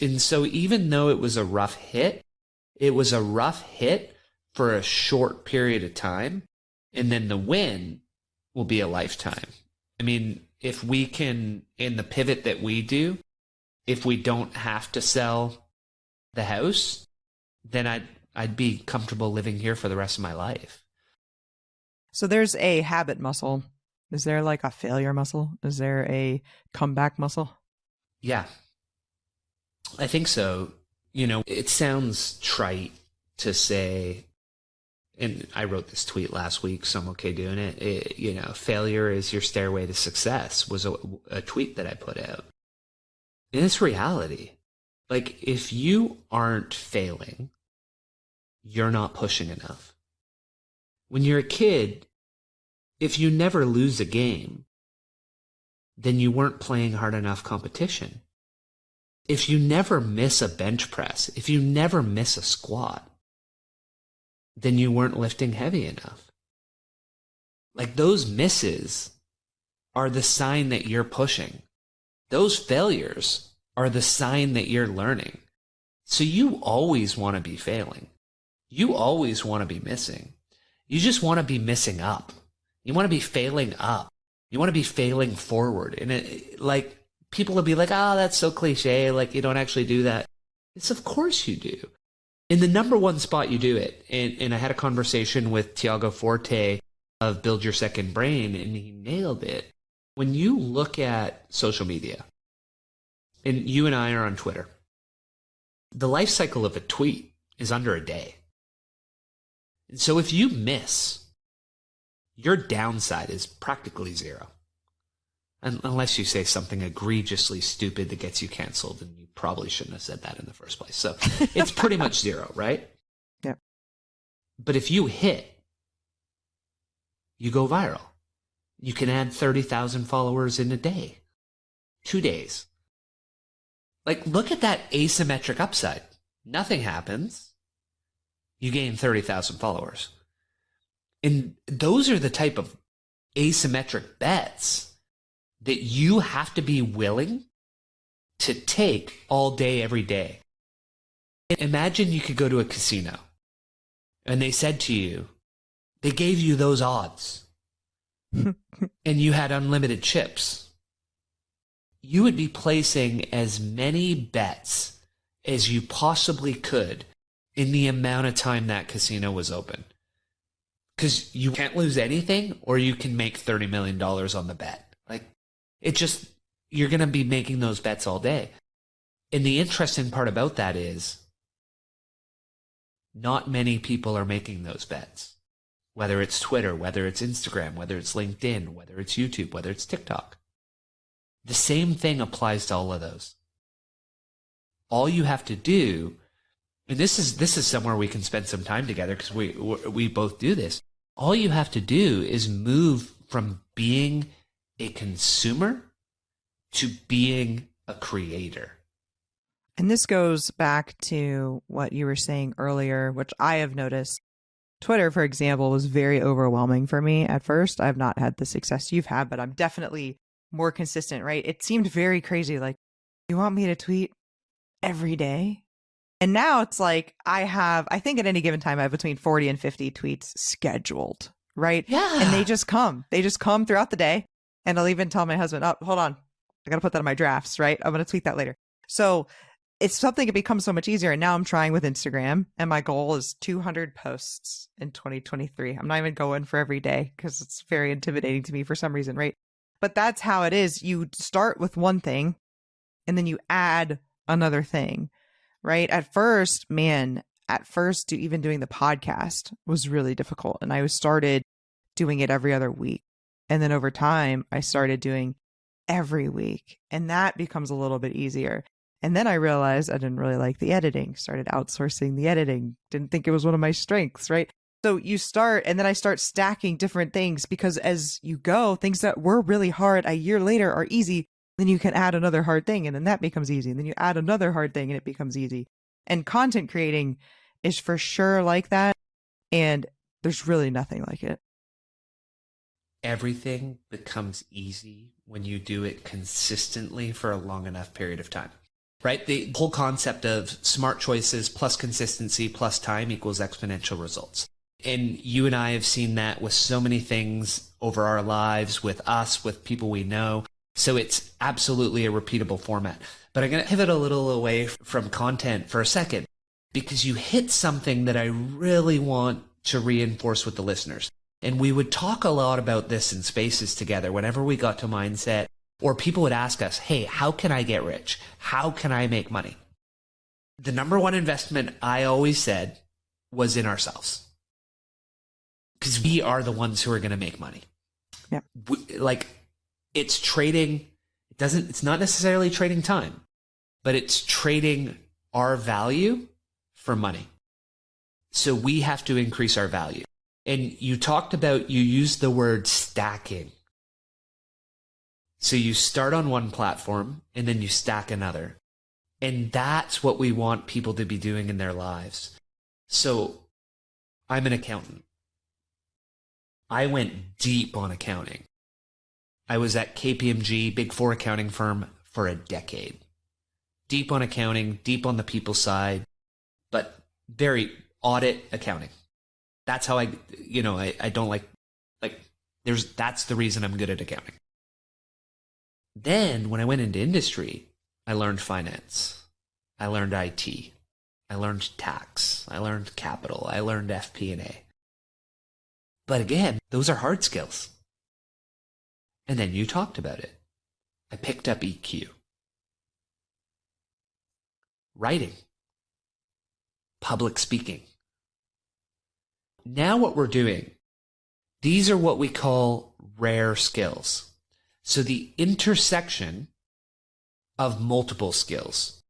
And so even though it was a rough hit, it was a rough hit for a short period of time. And then the win will be a lifetime. I mean, if we can, in the pivot that we do, if we don't have to sell the house, then I'd be comfortable living here for the rest of my life. So there's a habit muscle. Is there like a failure muscle? Is there a comeback muscle? Yeah, I think so. You know, it sounds trite to say, and I wrote this tweet last week, so I'm okay doing it. Failure is your stairway to success was a tweet that I put out. And it's reality. Like, if you aren't failing, you're not pushing enough. When you're a kid, if you never lose a game, then you weren't playing hard enough competition. If you never miss a bench press, if you never miss a squat, then you weren't lifting heavy enough. Like, those misses are the sign that you're pushing. Those failures are the sign that you're learning. So you always want to be failing. You always want to be missing. You just want to be missing up. You want to be failing up. You want to be failing forward. And people will be like, oh, that's so cliche. Like, you don't actually do that. It's of course you do. In the number one spot, you do it. And I had a conversation with Tiago Forte of Build Your Second Brain, and he nailed it. When you look at social media, and you and I are on Twitter, the life cycle of a tweet is under a day. And so if you miss, your downside is practically zero. Unless you say something egregiously stupid that gets you canceled, and you probably shouldn't have said that in the first place. So it's pretty much zero, right? Yeah. But if you hit, you go viral. You can add 30,000 followers in a day, 2 days. Like, look at that asymmetric upside. Nothing happens. You gain 30,000 followers. And those are the type of asymmetric bets that you have to be willing to take all day, every day. Imagine you could go to a casino and they said to you, they gave you those odds and you had unlimited chips. You would be placing as many bets as you possibly could in the amount of time that casino was open. Because you can't lose anything, or you can make $30 million on the bet. Like, you're going to be making those bets all day. And the interesting part about that is not many people are making those bets. Whether it's Twitter, whether it's Instagram, whether it's LinkedIn, whether it's YouTube, whether it's TikTok. The same thing applies to all of those. All you have to do, and this is somewhere we can spend some time together because we both do this. All you have to do is move from being a consumer to being a creator. And this goes back to what you were saying earlier, which I have noticed. Twitter, for example, was very overwhelming for me at first. I've not had the success you've had, but I'm definitely more consistent, right? It seemed very crazy. Like, you want me to tweet every day? And now it's like I think at any given time, I have between 40 and 50 tweets scheduled, right? Yeah. And they just come throughout the day. And I'll even tell my husband, oh, hold on, I got to put that in my drafts, right? I'm going to tweet that later. So it's something that becomes so much easier. And now I'm trying with Instagram, and my goal is 200 posts in 2023. I'm not even going for every day because it's very intimidating to me for some reason, right? But that's how it is. You start with one thing and then you add another thing, right? At first, even doing the podcast was really difficult. And I started doing it every other week. And then over time, I started doing every week. And that becomes a little bit easier. And then I realized I didn't really like the editing, started outsourcing the editing, didn't think it was one of my strengths, right? So you start, and then I start stacking different things, because as you go, things that were really hard a year later are easy. Then you can add another hard thing, and then that becomes easy. And then you add another hard thing and it becomes easy. And content creating is for sure like that. And there's really nothing like it. Everything becomes easy when you do it consistently for a long enough period of time, right? The whole concept of smart choices plus consistency plus time equals exponential results. And you and I have seen that with so many things over our lives, with us, with people we know. So it's absolutely a repeatable format. But I'm going to pivot a little away from content for a second, because you hit something that I really want to reinforce with the listeners. And we would talk a lot about this in spaces together whenever we got to mindset, or people would ask us, hey, how can I get rich? How can I make money? The number one investment, I always said, was in ourselves. Because we are the ones who are going to make money. Yeah. It's trading. It's not necessarily trading time, but it's trading our value for money. So we have to increase our value. And you used the word stacking. So you start on one platform and then you stack another. And that's what we want people to be doing in their lives. So I'm an accountant. I went deep on accounting. I was at KPMG, Big Four accounting firm, for a decade. Deep on accounting, deep on the people side, but very audit accounting. That's how I don't that's the reason I'm good at accounting. Then when I went into industry, I learned finance. I learned IT. I learned tax. I learned capital. I learned FP&A. But again, those are hard skills. And then you talked about it. I picked up EQ. Writing. Public speaking. Now what we're doing, these are what we call rare skills. So the intersection of multiple skills,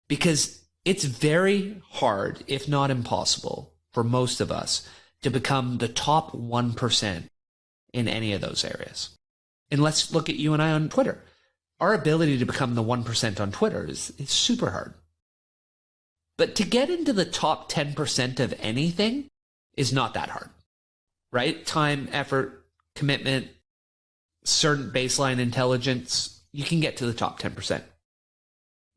because it's very hard, if not impossible, for most of us to become the top 1% in any of those areas. And let's look at you and I on Twitter. Our ability to become the 1% on Twitter is super hard. But to get into the top 10% of anything is not that hard, right? Time, effort, commitment, certain baseline intelligence, you can get to the top 10%.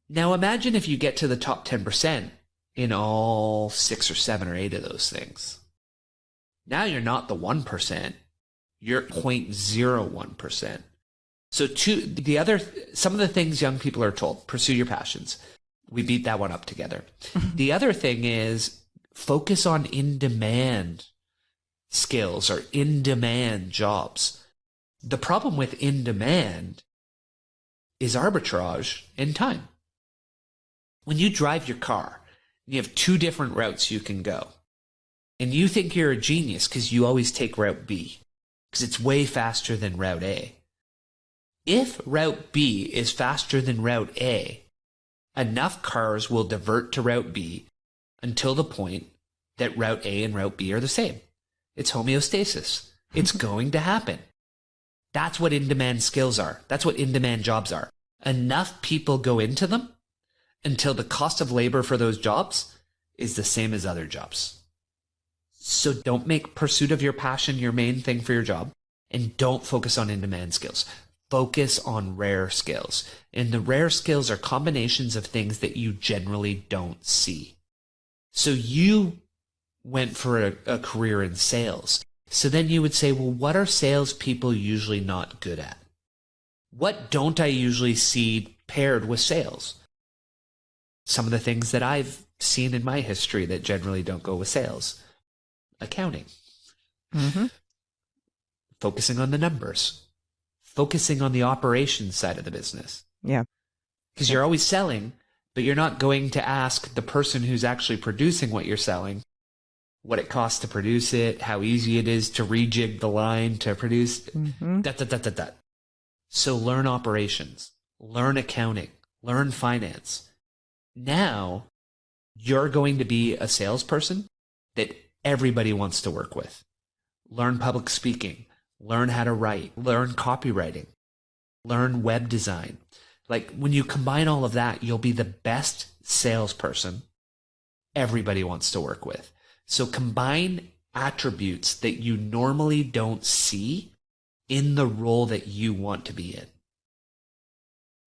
Now imagine if you get to the top 10% in all 6 or 7 or 8 of those things. Now you're not the 1%, you're 0.01%. So some of the things young people are told, pursue your passions. We beat that one up together. The other thing is focus on in-demand skills or in-demand jobs. The problem with in-demand is arbitrage and time. When you drive your car, you have 2 different routes you can go. And you think you're a genius because you always take route B, because it's way faster than route A. If route B is faster than route A, enough cars will divert to route B until the point that route A and route B are the same. It's homeostasis. It's going to happen. That's what in-demand skills are. That's what in-demand jobs are. Enough people go into them until the cost of labor for those jobs is the same as other jobs. So don't make pursuit of your passion your main thing for your job, and don't focus on in-demand skills. Focus on rare skills. And the rare skills are combinations of things that you generally don't see. So you went for a career in sales. So then you would say, well, what are salespeople usually not good at? What don't I usually see paired with sales? Some of the things that I've seen in my history that generally don't go with sales. Accounting. Mm-hmm. Focusing on the numbers. Focusing on the operations side of the business. Yeah. Because you're always selling, but you're not going to ask the person who's actually producing what you're selling what it costs to produce it, how easy it is to rejig the line to produce. So learn operations, learn accounting, learn finance. Now you're going to be a salesperson that everybody wants to work with. Learn public speaking, learn how to write, learn copywriting, learn web design. Like when you combine all of that, you'll be the best salesperson everybody wants to work with. So combine attributes that you normally don't see in the role that you want to be in.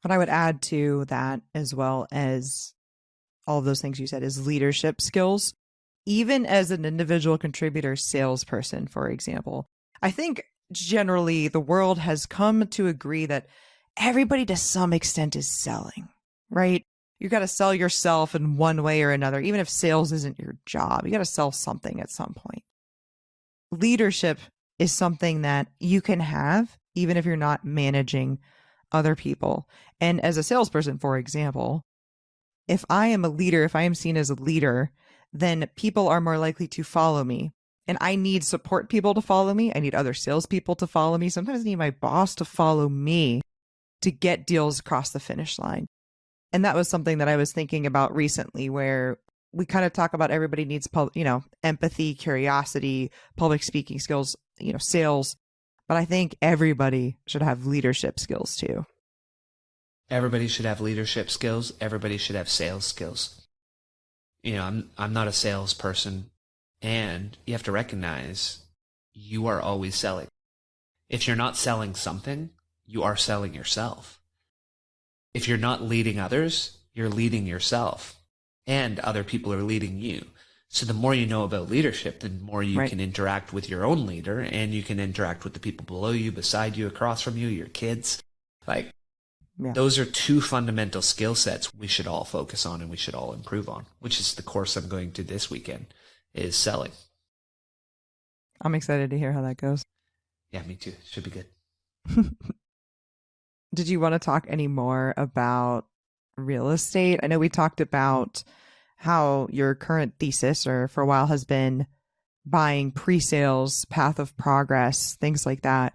What I would add to that, as well as all of those things you said, is leadership skills. Even as an individual contributor salesperson, for example, I think generally the world has come to agree that everybody to some extent is selling, right? You got to sell yourself in one way or another. Even if sales isn't your job, you got to sell something at some point. Leadership is something that you can have even if you're not managing other people. And as a salesperson, for example, if I am a leader, if I am seen as a leader, then people are more likely to follow me. And I need support people to follow me. I need other salespeople to follow me. Sometimes I need my boss to follow me to get deals across the finish line. And that was something that I was thinking about recently, where we kind of talk about everybody needs, empathy, curiosity, public speaking skills, sales. But I think everybody should have leadership skills too. Everybody should have leadership skills. Everybody should have sales skills. I'm not a salesperson, and you have to recognize you are always selling. If you're not selling something, you are selling yourself. If you're not leading others, you're leading yourself, and other people are leading you. So the more you know about leadership, the more you can interact with your own leader, and you can interact with the people below you, beside you, across from you, your kids. Those are two fundamental skill sets we should all focus on and we should all improve on, which is the course I'm going to this weekend, is selling. I'm excited to hear how that goes. Yeah, me too. Should be good. Did you want to talk any more about real estate? I know we talked about how your current thesis, or for a while, has been buying pre-sales, path of progress, things like that.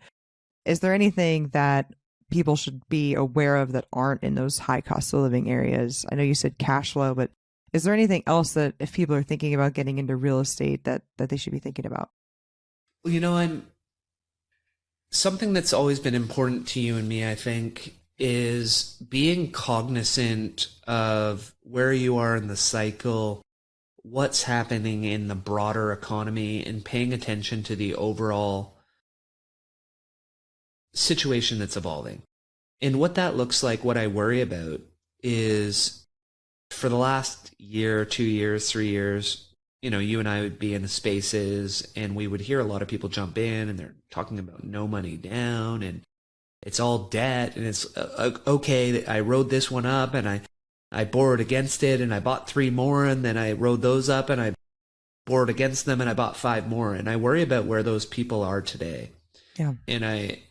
Is there anything that people should be aware of that aren't in those high cost of living areas? I know you said cash flow, but is there anything else that if people are thinking about getting into real estate that they should be thinking about? Well, something that's always been important to you and me, I think, is being cognizant of where you are in the cycle, what's happening in the broader economy, and paying attention to the overall situation that's evolving. And what that looks like, what I worry about is, for the last year, 2 years, 3 years, you and I would be in the spaces and we would hear a lot of people jump in and they're talking about no money down and it's all debt and it's okay. I rode this one up and I borrowed against it and I bought 3 more and then I rode those up and I borrowed against them and I bought 5 more. And I worry about where those people are today. Yeah. And I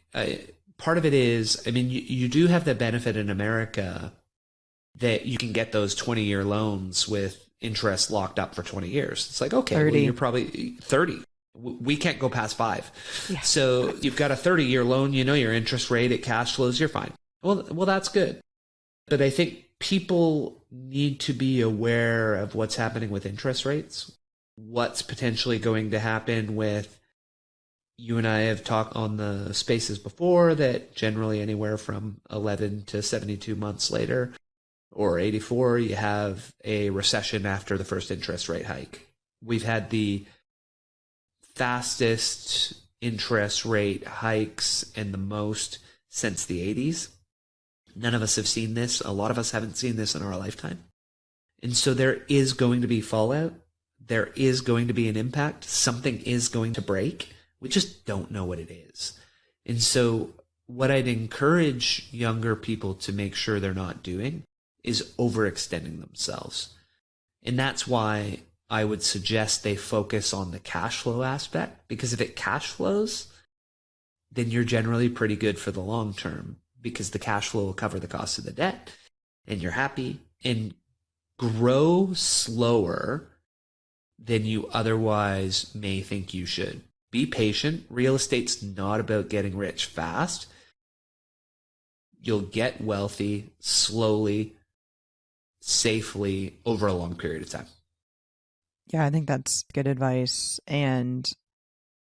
part of it is, you do have the benefit in America that you can get those 20-year loans with interest locked up for 20 years. It's like, okay, well, you're probably 30. We can't go past 5. Yeah. So you've got a 30-year loan, your interest rate, it cash flows, you're fine. Well, that's good. But I think people need to be aware of what's happening with interest rates, what's potentially going to happen with, you and I have talked on the spaces before that generally anywhere from 11 to 72 months later, or 84, you have a recession after the first interest rate hike. We've had the fastest interest rate hikes and the most since the 80s. None of us have seen this. A lot of us haven't seen this in our lifetime. And so there is going to be fallout. there is going to be an impact. Something is going to break. We just don't know what it is. And so what I'd encourage younger people to make sure they're not doing is overextending themselves. And that's why I would suggest they focus on the cash flow aspect, because if it cash flows, then you're generally pretty good for the long term, because the cash flow will cover the cost of the debt and you're happy. And grow slower than you otherwise may think you should. Be patient. Real estate's not about getting rich fast. You'll get wealthy slowly, safely over a long period of time. Yeah, I think that's good advice. And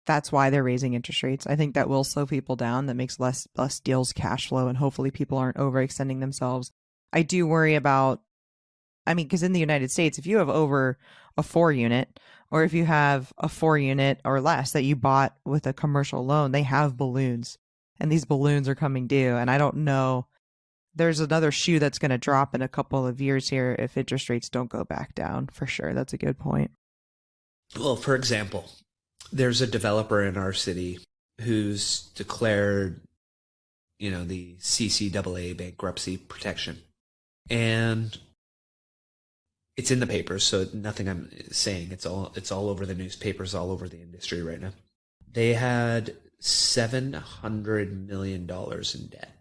that's why they're raising interest rates. I think that will slow people down. That makes less deals cash flow, and hopefully people aren't overextending themselves. I do worry about, because in the United States, if you have over a 4-unit, or if you have a 4-unit or less that you bought with a commercial loan, they have balloons, and these balloons are coming due. And I don't know, there's another shoe that's going to drop in a couple of years here if interest rates don't go back down, for sure. That's a good point. Well, for example, there's a developer in our city who's declared, the CCAA bankruptcy protection. And it's in the papers, so nothing I'm saying. It's all over the newspapers, all over the industry right now. They had $700 million in debt.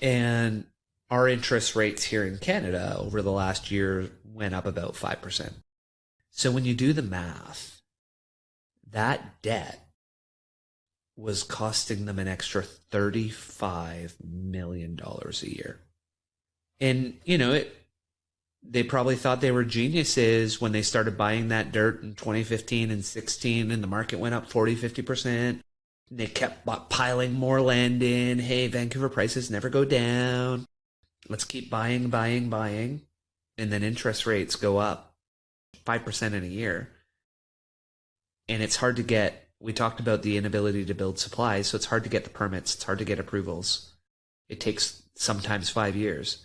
And our interest rates here in Canada over the last year went up about 5%. So when you do the math, that debt was costing them an extra $35 million a year. And, they probably thought they were geniuses when they started buying that dirt in 2015 and 16, and the market went up 40, 50%. And they kept piling more land in. Hey, Vancouver prices never go down. Let's keep buying. And then interest rates go up 5% in a year. And it's hard to get, we talked about the inability to build supplies, so it's hard to get the permits. It's hard to get approvals. It takes sometimes 5 years.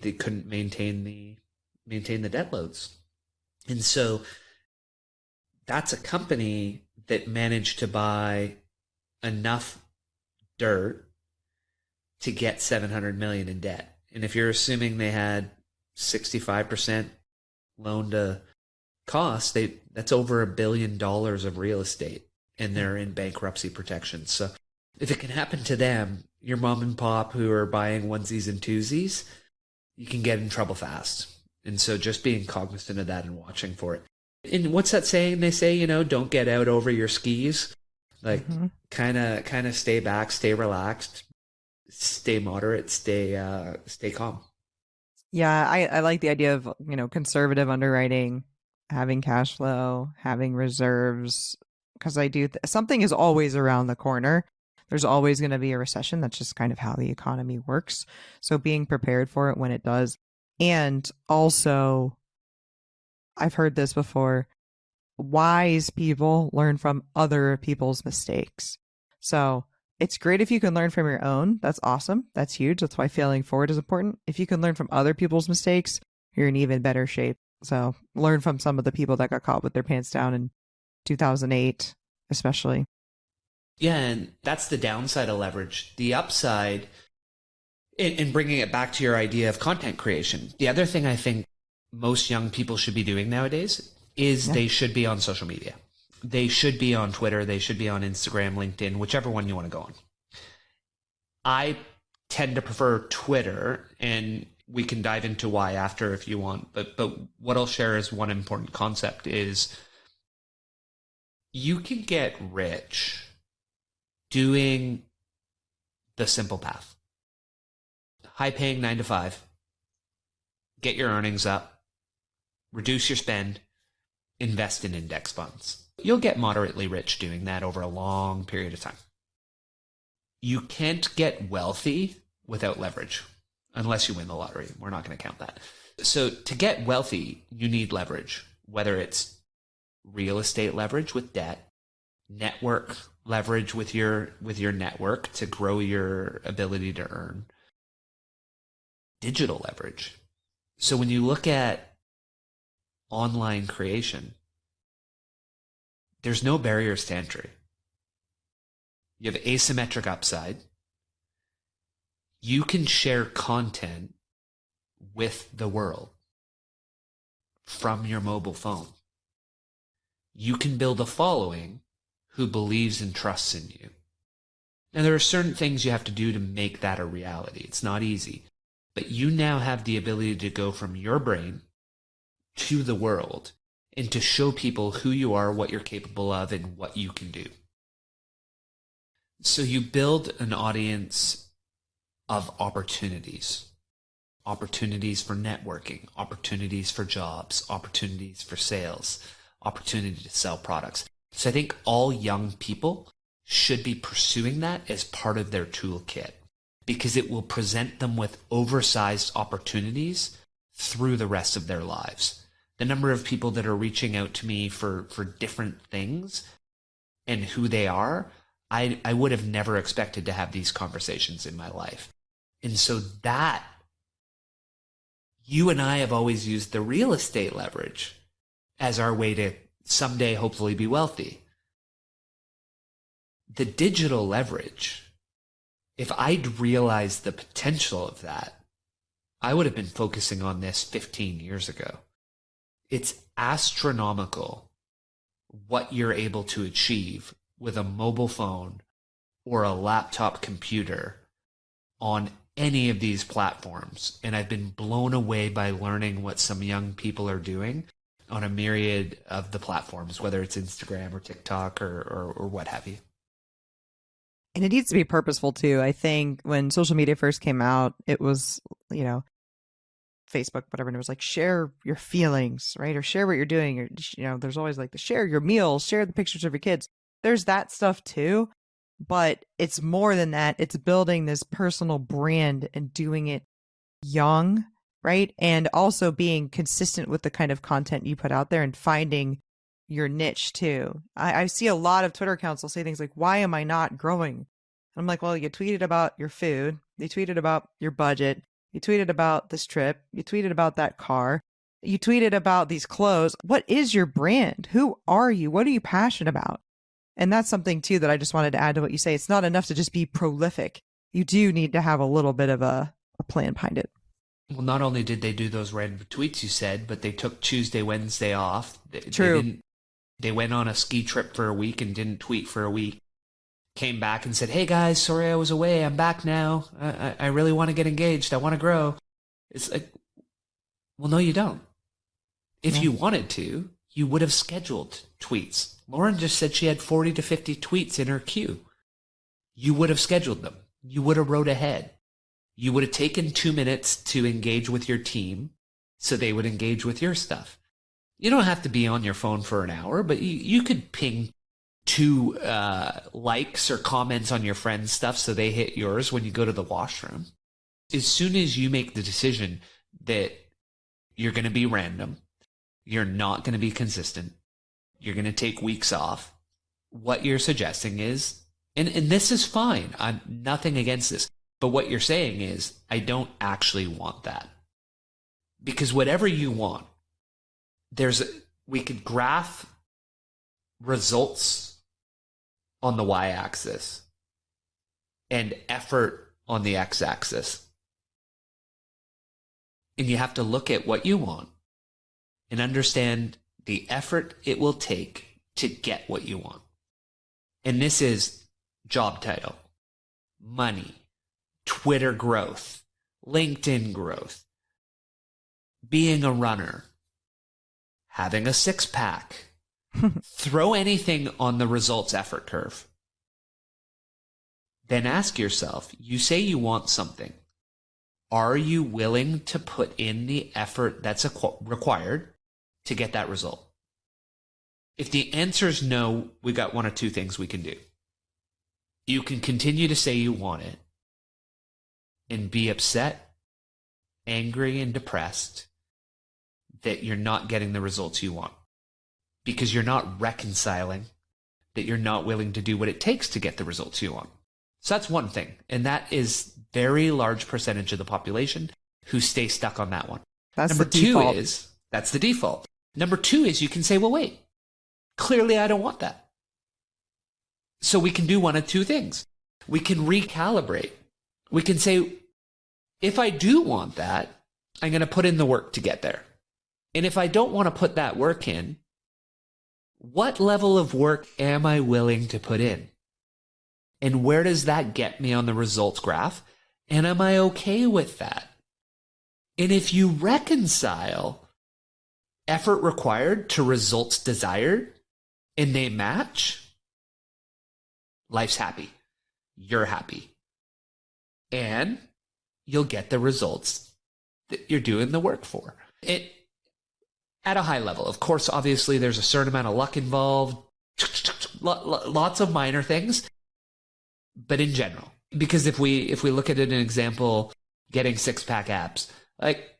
They couldn't maintain the debt loads. And so that's a company that managed to buy enough dirt to get $700 million in debt. And if you're assuming they had 65% loan to cost, that's over $1 billion of real estate, and they're in bankruptcy protection. So if it can happen to them, your mom and pop who are buying onesies and twosies, you can get in trouble fast. And so just being cognizant of that and watching for it. And what's that saying? They say, don't get out over your skis. Like, kind of stay back, stay relaxed, stay moderate, stay calm. Yeah, I like the idea of, conservative underwriting, having cash flow, having reserves, because something is always around the corner. There's always going to be a recession. That's just kind of how the economy works. So being prepared for it when it does. And also, I've heard this before, wise people learn from other people's mistakes. So it's great if you can learn from your own. That's awesome. That's huge. That's why failing forward is important. If you can learn from other people's mistakes, you're in even better shape. So learn from some of the people that got caught with their pants down in 2008, especially. Yeah, and that's the downside of leverage. The upside, in bringing it back to your idea of content creation, the other thing I think most young people should be doing nowadays is they should be on social media. They should be on Twitter. They should be on Instagram, LinkedIn, whichever one you want to go on. I tend to prefer Twitter, and we can dive into why after if you want. But what I'll share is one important concept is you can get rich doing the simple path. High paying 9 to 5. Get your earnings up. Reduce your spend. Invest in index funds. You'll get moderately rich doing that over a long period of time. You can't get wealthy without leverage unless you win the lottery. We're not going to count that. So to get wealthy, you need leverage, whether it's real estate leverage with debt, network leverage with your network to grow your ability to earn, digital leverage. So when you look at online creation, there's no barriers to entry. You have asymmetric upside. You can share content with the world from your mobile phone. You can build a following who believes and trusts in you. Now, there are certain things you have to do to make that a reality. It's not easy. But you now have the ability to go from your brain to the world and to show people who you are, what you're capable of, and what you can do. So you build an audience of opportunities. Opportunities for networking, opportunities for jobs, opportunities for sales, opportunity to sell products. So I think all young people should be pursuing that as part of their toolkit, because it will present them with oversized opportunities through the rest of their lives. The number of people that are reaching out to me for different things and who they are, I would have never expected to have these conversations in my life. And so that, you and I have always used the real estate leverage as our way to someday hopefully be wealthy. The digital leverage, if I'd realized the potential of that, I would have been focusing on this 15 years ago. It's astronomical what you're able to achieve with a mobile phone or a laptop computer on any of these platforms. And I've been blown away by learning what some young people are doing on a myriad of the platforms, whether it's Instagram or TikTok or what have you. And it needs to be purposeful too. I think when social media first came out, it was, Facebook, whatever, and it was like, share your feelings, right? Or share what you're doing. Or, there's always like the share your meals, share the pictures of your kids. There's that stuff too. But it's more than that. It's building this personal brand and doing it young, right? And also being consistent with the kind of content you put out there and finding your niche too. I see a lot of Twitter accounts will say things like, why am I not growing? And I'm like, well, you tweeted about your food. You tweeted about your budget. You tweeted about this trip. You tweeted about that car. You tweeted about these clothes. What is your brand? Who are you? What are you passionate about? And that's something too that I just wanted to add to what you say. It's not enough to just be prolific. You do need to have a little bit of a plan behind it. Well, not only did they do those random tweets you said, but they took Tuesday, Wednesday off. True. They went on a ski trip for a week and didn't tweet for a week. Came back and said, hey guys, sorry I was away. I'm back now. I really want to get engaged. I want to grow. It's like, well, no, you don't. If you wanted to, you would have scheduled tweets. Lauren just said she had 40 to 50 tweets in her queue. You would have scheduled them. You would have wrote ahead. You would have taken 2 minutes to engage with your team so they would engage with your stuff. You don't have to be on your phone for an hour, but you could ping 2 likes or comments on your friend's stuff so they hit yours when you go to the washroom. As soon as you make the decision that you're going to be random, you're not going to be consistent, you're going to take weeks off, what you're suggesting is, and this is fine, I'm nothing against this, but what you're saying is, I don't actually want that. Because whatever you want, we could graph results on the y-axis and effort on the x-axis. And you have to look at what you want and understand the effort it will take to get what you want. And this is job title, money, Twitter growth, LinkedIn growth, being a runner, having a 6-pack. Throw anything on the results effort curve. Then ask yourself, you say you want something. Are you willing to put in the effort that's required to get that result? If the answer is no, we got 1 or 2 things we can do. You can continue to say you want it and be upset, angry, and depressed that you're not getting the results you want, because you're not reconciling that you're not willing to do what it takes to get the results you want. So that's one thing. And that is very large percentage of the population who stay stuck on that one. That's Number the default. 2 is, that's the default. Number two is you can say, well, wait, clearly I don't want that. So we can do one of two things. We can recalibrate. We can say, if I do want that, I'm going to put in the work to get there. And if I don't want to put that work in, what level of work am I willing to put in? And where does that get me on the results graph? And am I okay with that? And if you reconcile effort required to results desired and they match, life's happy. You're happy. And you'll get the results that you're doing the work for. It at a high level. Of course, obviously, there's a certain amount of luck involved, lots of minor things, but in general, because if we look at it an example, getting six-pack abs, like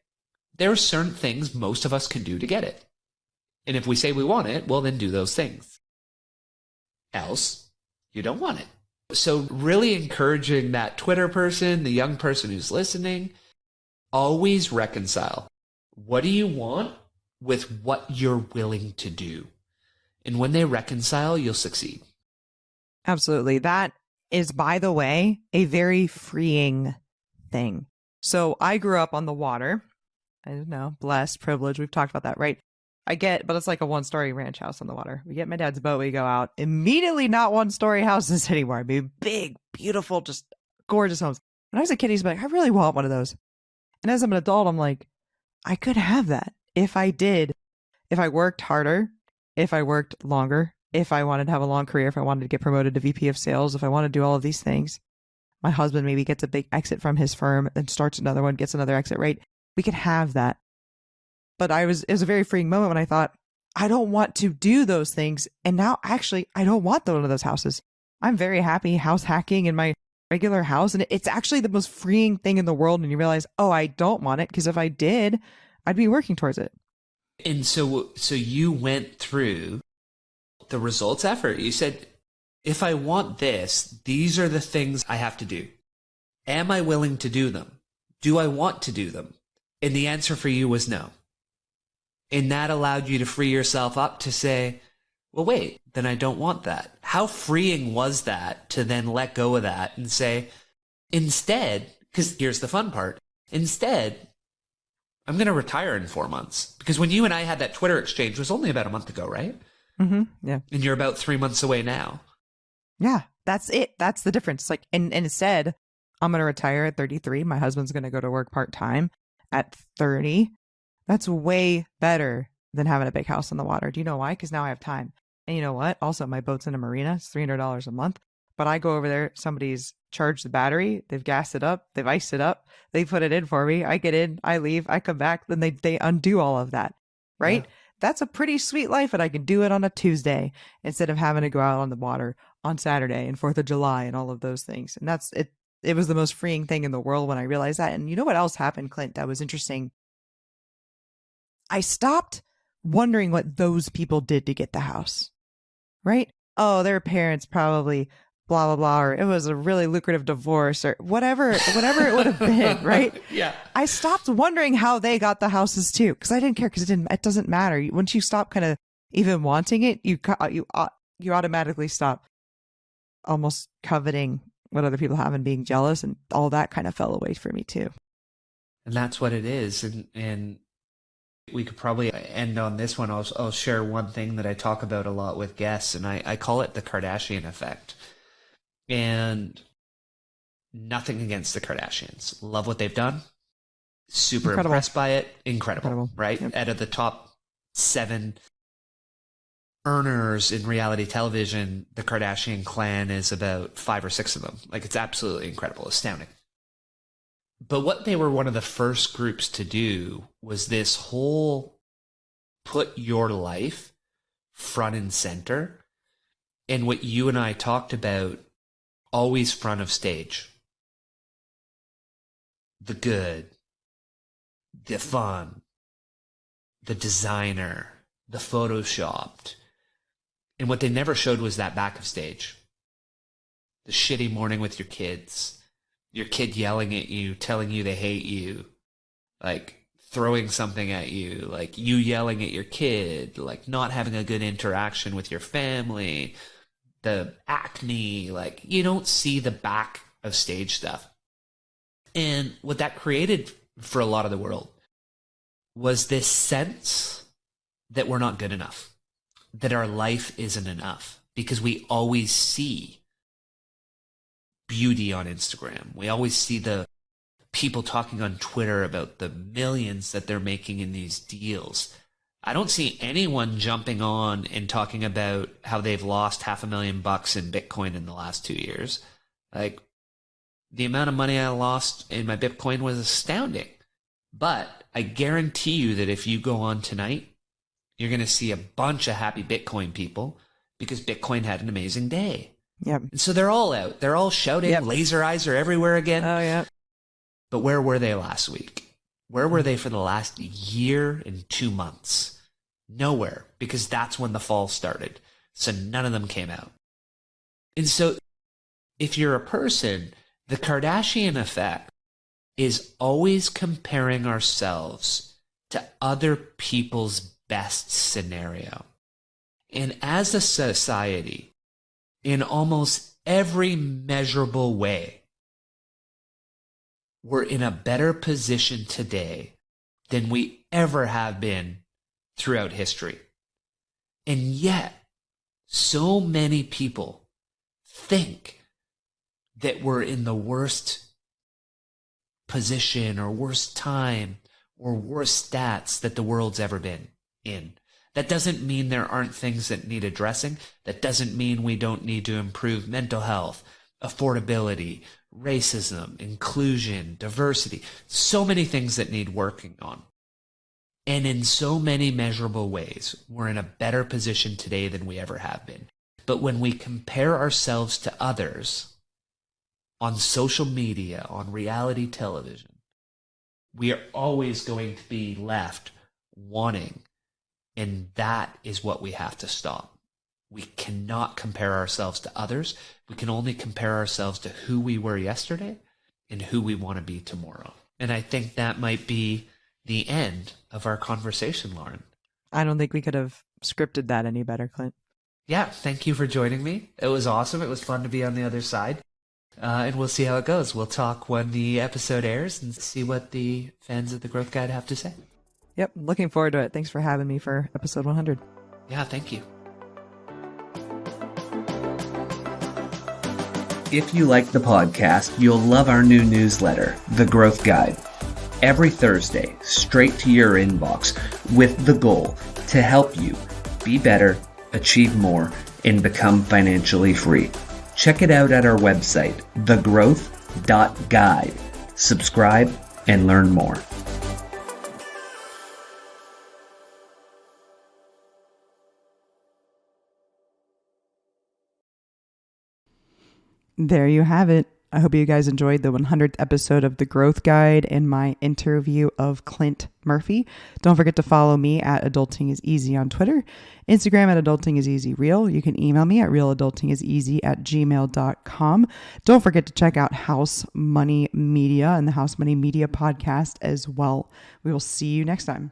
there are certain things most of us can do to get it. And if we say we want it, well, then do those things. Else, you don't want it. So really encouraging that Twitter person, the young person who's listening, always reconcile. What do you want with what you're willing to do? And when they reconcile, you'll succeed. Absolutely. That is, by the way, a very freeing thing. So I grew up on the water. I don't know, blessed, privileged. We've talked about that, right? But it's like a one-story ranch house on the water. We get my dad's boat, we go out. Immediately not one-story houses anymore. I mean, big, beautiful, just gorgeous homes. When I was a kid, he's like, I really want one of those. And as I'm an adult, I'm like, I could have that if I did. If I worked harder, if I worked longer, if I wanted to have a long career, if I wanted to get promoted to VP of sales, if I want to do all of these things. My husband maybe gets a big exit from his firm and starts another one, gets another exit, right? We could have that. But it was a very freeing moment when I thought, I don't want to do those things. And now actually, I don't want one of those houses. I'm very happy house hacking in my regular house. And it's actually the most freeing thing in the world. And you realize, oh, I don't want it. Because if I did, I'd be working towards it. And so you went through the results effort. You said, if I want this, these are the things I have to do. Am I willing to do them? Do I want to do them? And the answer for you was no. And that allowed you to free yourself up to say, well, wait, then I don't want that. How freeing was that to then let go of that and say, instead, because here's the fun part, instead, I'm going to retire in 4 months. Because when you and I had that Twitter exchange, it was only about a month ago, right? Mm-hmm. Yeah. And you're about 3 months away now. Yeah, that's it. That's the difference. Like, and instead, I'm going to retire at 33. My husband's going to go to work part-time at 30. That's way better than having a big house on the water. Do you know why? Because now I have time. And you know what? Also, my boat's in a marina. It's $300 a month. But I go over there. Somebody's charged the battery. They've gassed it up. They've iced it up. They put it in for me. I get in. I leave. I come back. Then they undo all of that. Right? Yeah. That's a pretty sweet life. And I can do it on a Tuesday instead of having to go out on the water on Saturday and 4th of July and all of those things. And that's it. It was the most freeing thing in the world when I realized that. And you know what else happened, Clint? That was interesting. I stopped wondering what those people did to get the house, right? Oh, their parents probably blah, blah, blah, or it was a really lucrative divorce or whatever it would have been, right? Yeah. I stopped wondering how they got the houses too, because I didn't care, because it doesn't matter. Once you stop kind of even wanting it, you automatically stop almost coveting what other people have and being jealous, and all that kind of fell away for me too. And that's what it is. And we could probably end on this one. I'll share one thing that I talk about a lot with guests, and I call it the Kardashian effect. And nothing against the Kardashians. Love what they've done. Super Incredible. Impressed by it. Incredible. Right? Yep. Out of the top 7 earners in reality television, the Kardashian clan is about 5 or 6 of them. Like, it's absolutely incredible. Astounding. But what they were one of the first groups to do was this whole put your life front and center. And what you and I talked about, always front of stage. The good, the fun, the designer, the photoshopped. And what they never showed was that back of stage. The shitty morning with your kids. Your kid yelling at you, telling you they hate you, like throwing something at you, like you yelling at your kid, like not having a good interaction with your family, the acne, like you don't see the back of stage stuff. And what that created for a lot of the world was this sense that we're not good enough, that our life isn't enough, because we always see beauty on Instagram. We always see the people talking on Twitter about the millions that they're making in these deals. I don't see anyone jumping on and talking about how they've lost $500,000 in Bitcoin in the last 2 years. Like, the amount of money I lost in my Bitcoin was astounding. But I guarantee you that if you go on tonight, you're going to see a bunch of happy Bitcoin people because Bitcoin had an amazing day. Yep. And so they're all out. They're all shouting. Yep. Laser eyes are everywhere again. Oh, yeah. But where were they last week? Where were they for the last year and 2 months? Nowhere, because that's when the fall started. So none of them came out. And so if you're a person, the Kardashian effect is always comparing ourselves to other people's best scenario. And as a society, in almost every measurable way, we're in a better position today than we ever have been throughout history. And yet, so many people think that we're in the worst position or worst time or worst stats that the world's ever been in. That doesn't mean there aren't things that need addressing. That doesn't mean we don't need to improve mental health, affordability, racism, inclusion, diversity. So many things that need working on. And in so many measurable ways, we're in a better position today than we ever have been. But when we compare ourselves to others on social media, on reality television, we are always going to be left wanting. And that is what we have to stop. We cannot compare ourselves to others. We can only compare ourselves to who we were yesterday and who we want to be tomorrow. And I think that might be the end of our conversation, Lauren. I don't think we could have scripted that any better, Clint. Yeah, thank you for joining me. It was awesome. It was fun to be on the other side. And we'll see how it goes. We'll talk when the episode airs and see what the fans of the Growth Guide have to say. Yep, looking forward to it. Thanks for having me for episode 100. Yeah, thank you. If you like the podcast, you'll love our new newsletter, The Growth Guide. Every Thursday, straight to your inbox, with the goal to help you be better, achieve more, and become financially free. Check it out at our website, thegrowth.guide. Subscribe and learn more. There you have it. I hope you guys enjoyed the 100th episode of The Growth Guide and my interview of Clint Murphy. Don't forget to follow me at Adulting is Easy on Twitter, Instagram at Adulting is Easy Real. You can email me at realadultingiseasy@gmail.com. Don't forget to check out House Money Media and the House Money Media podcast as well. We will see you next time.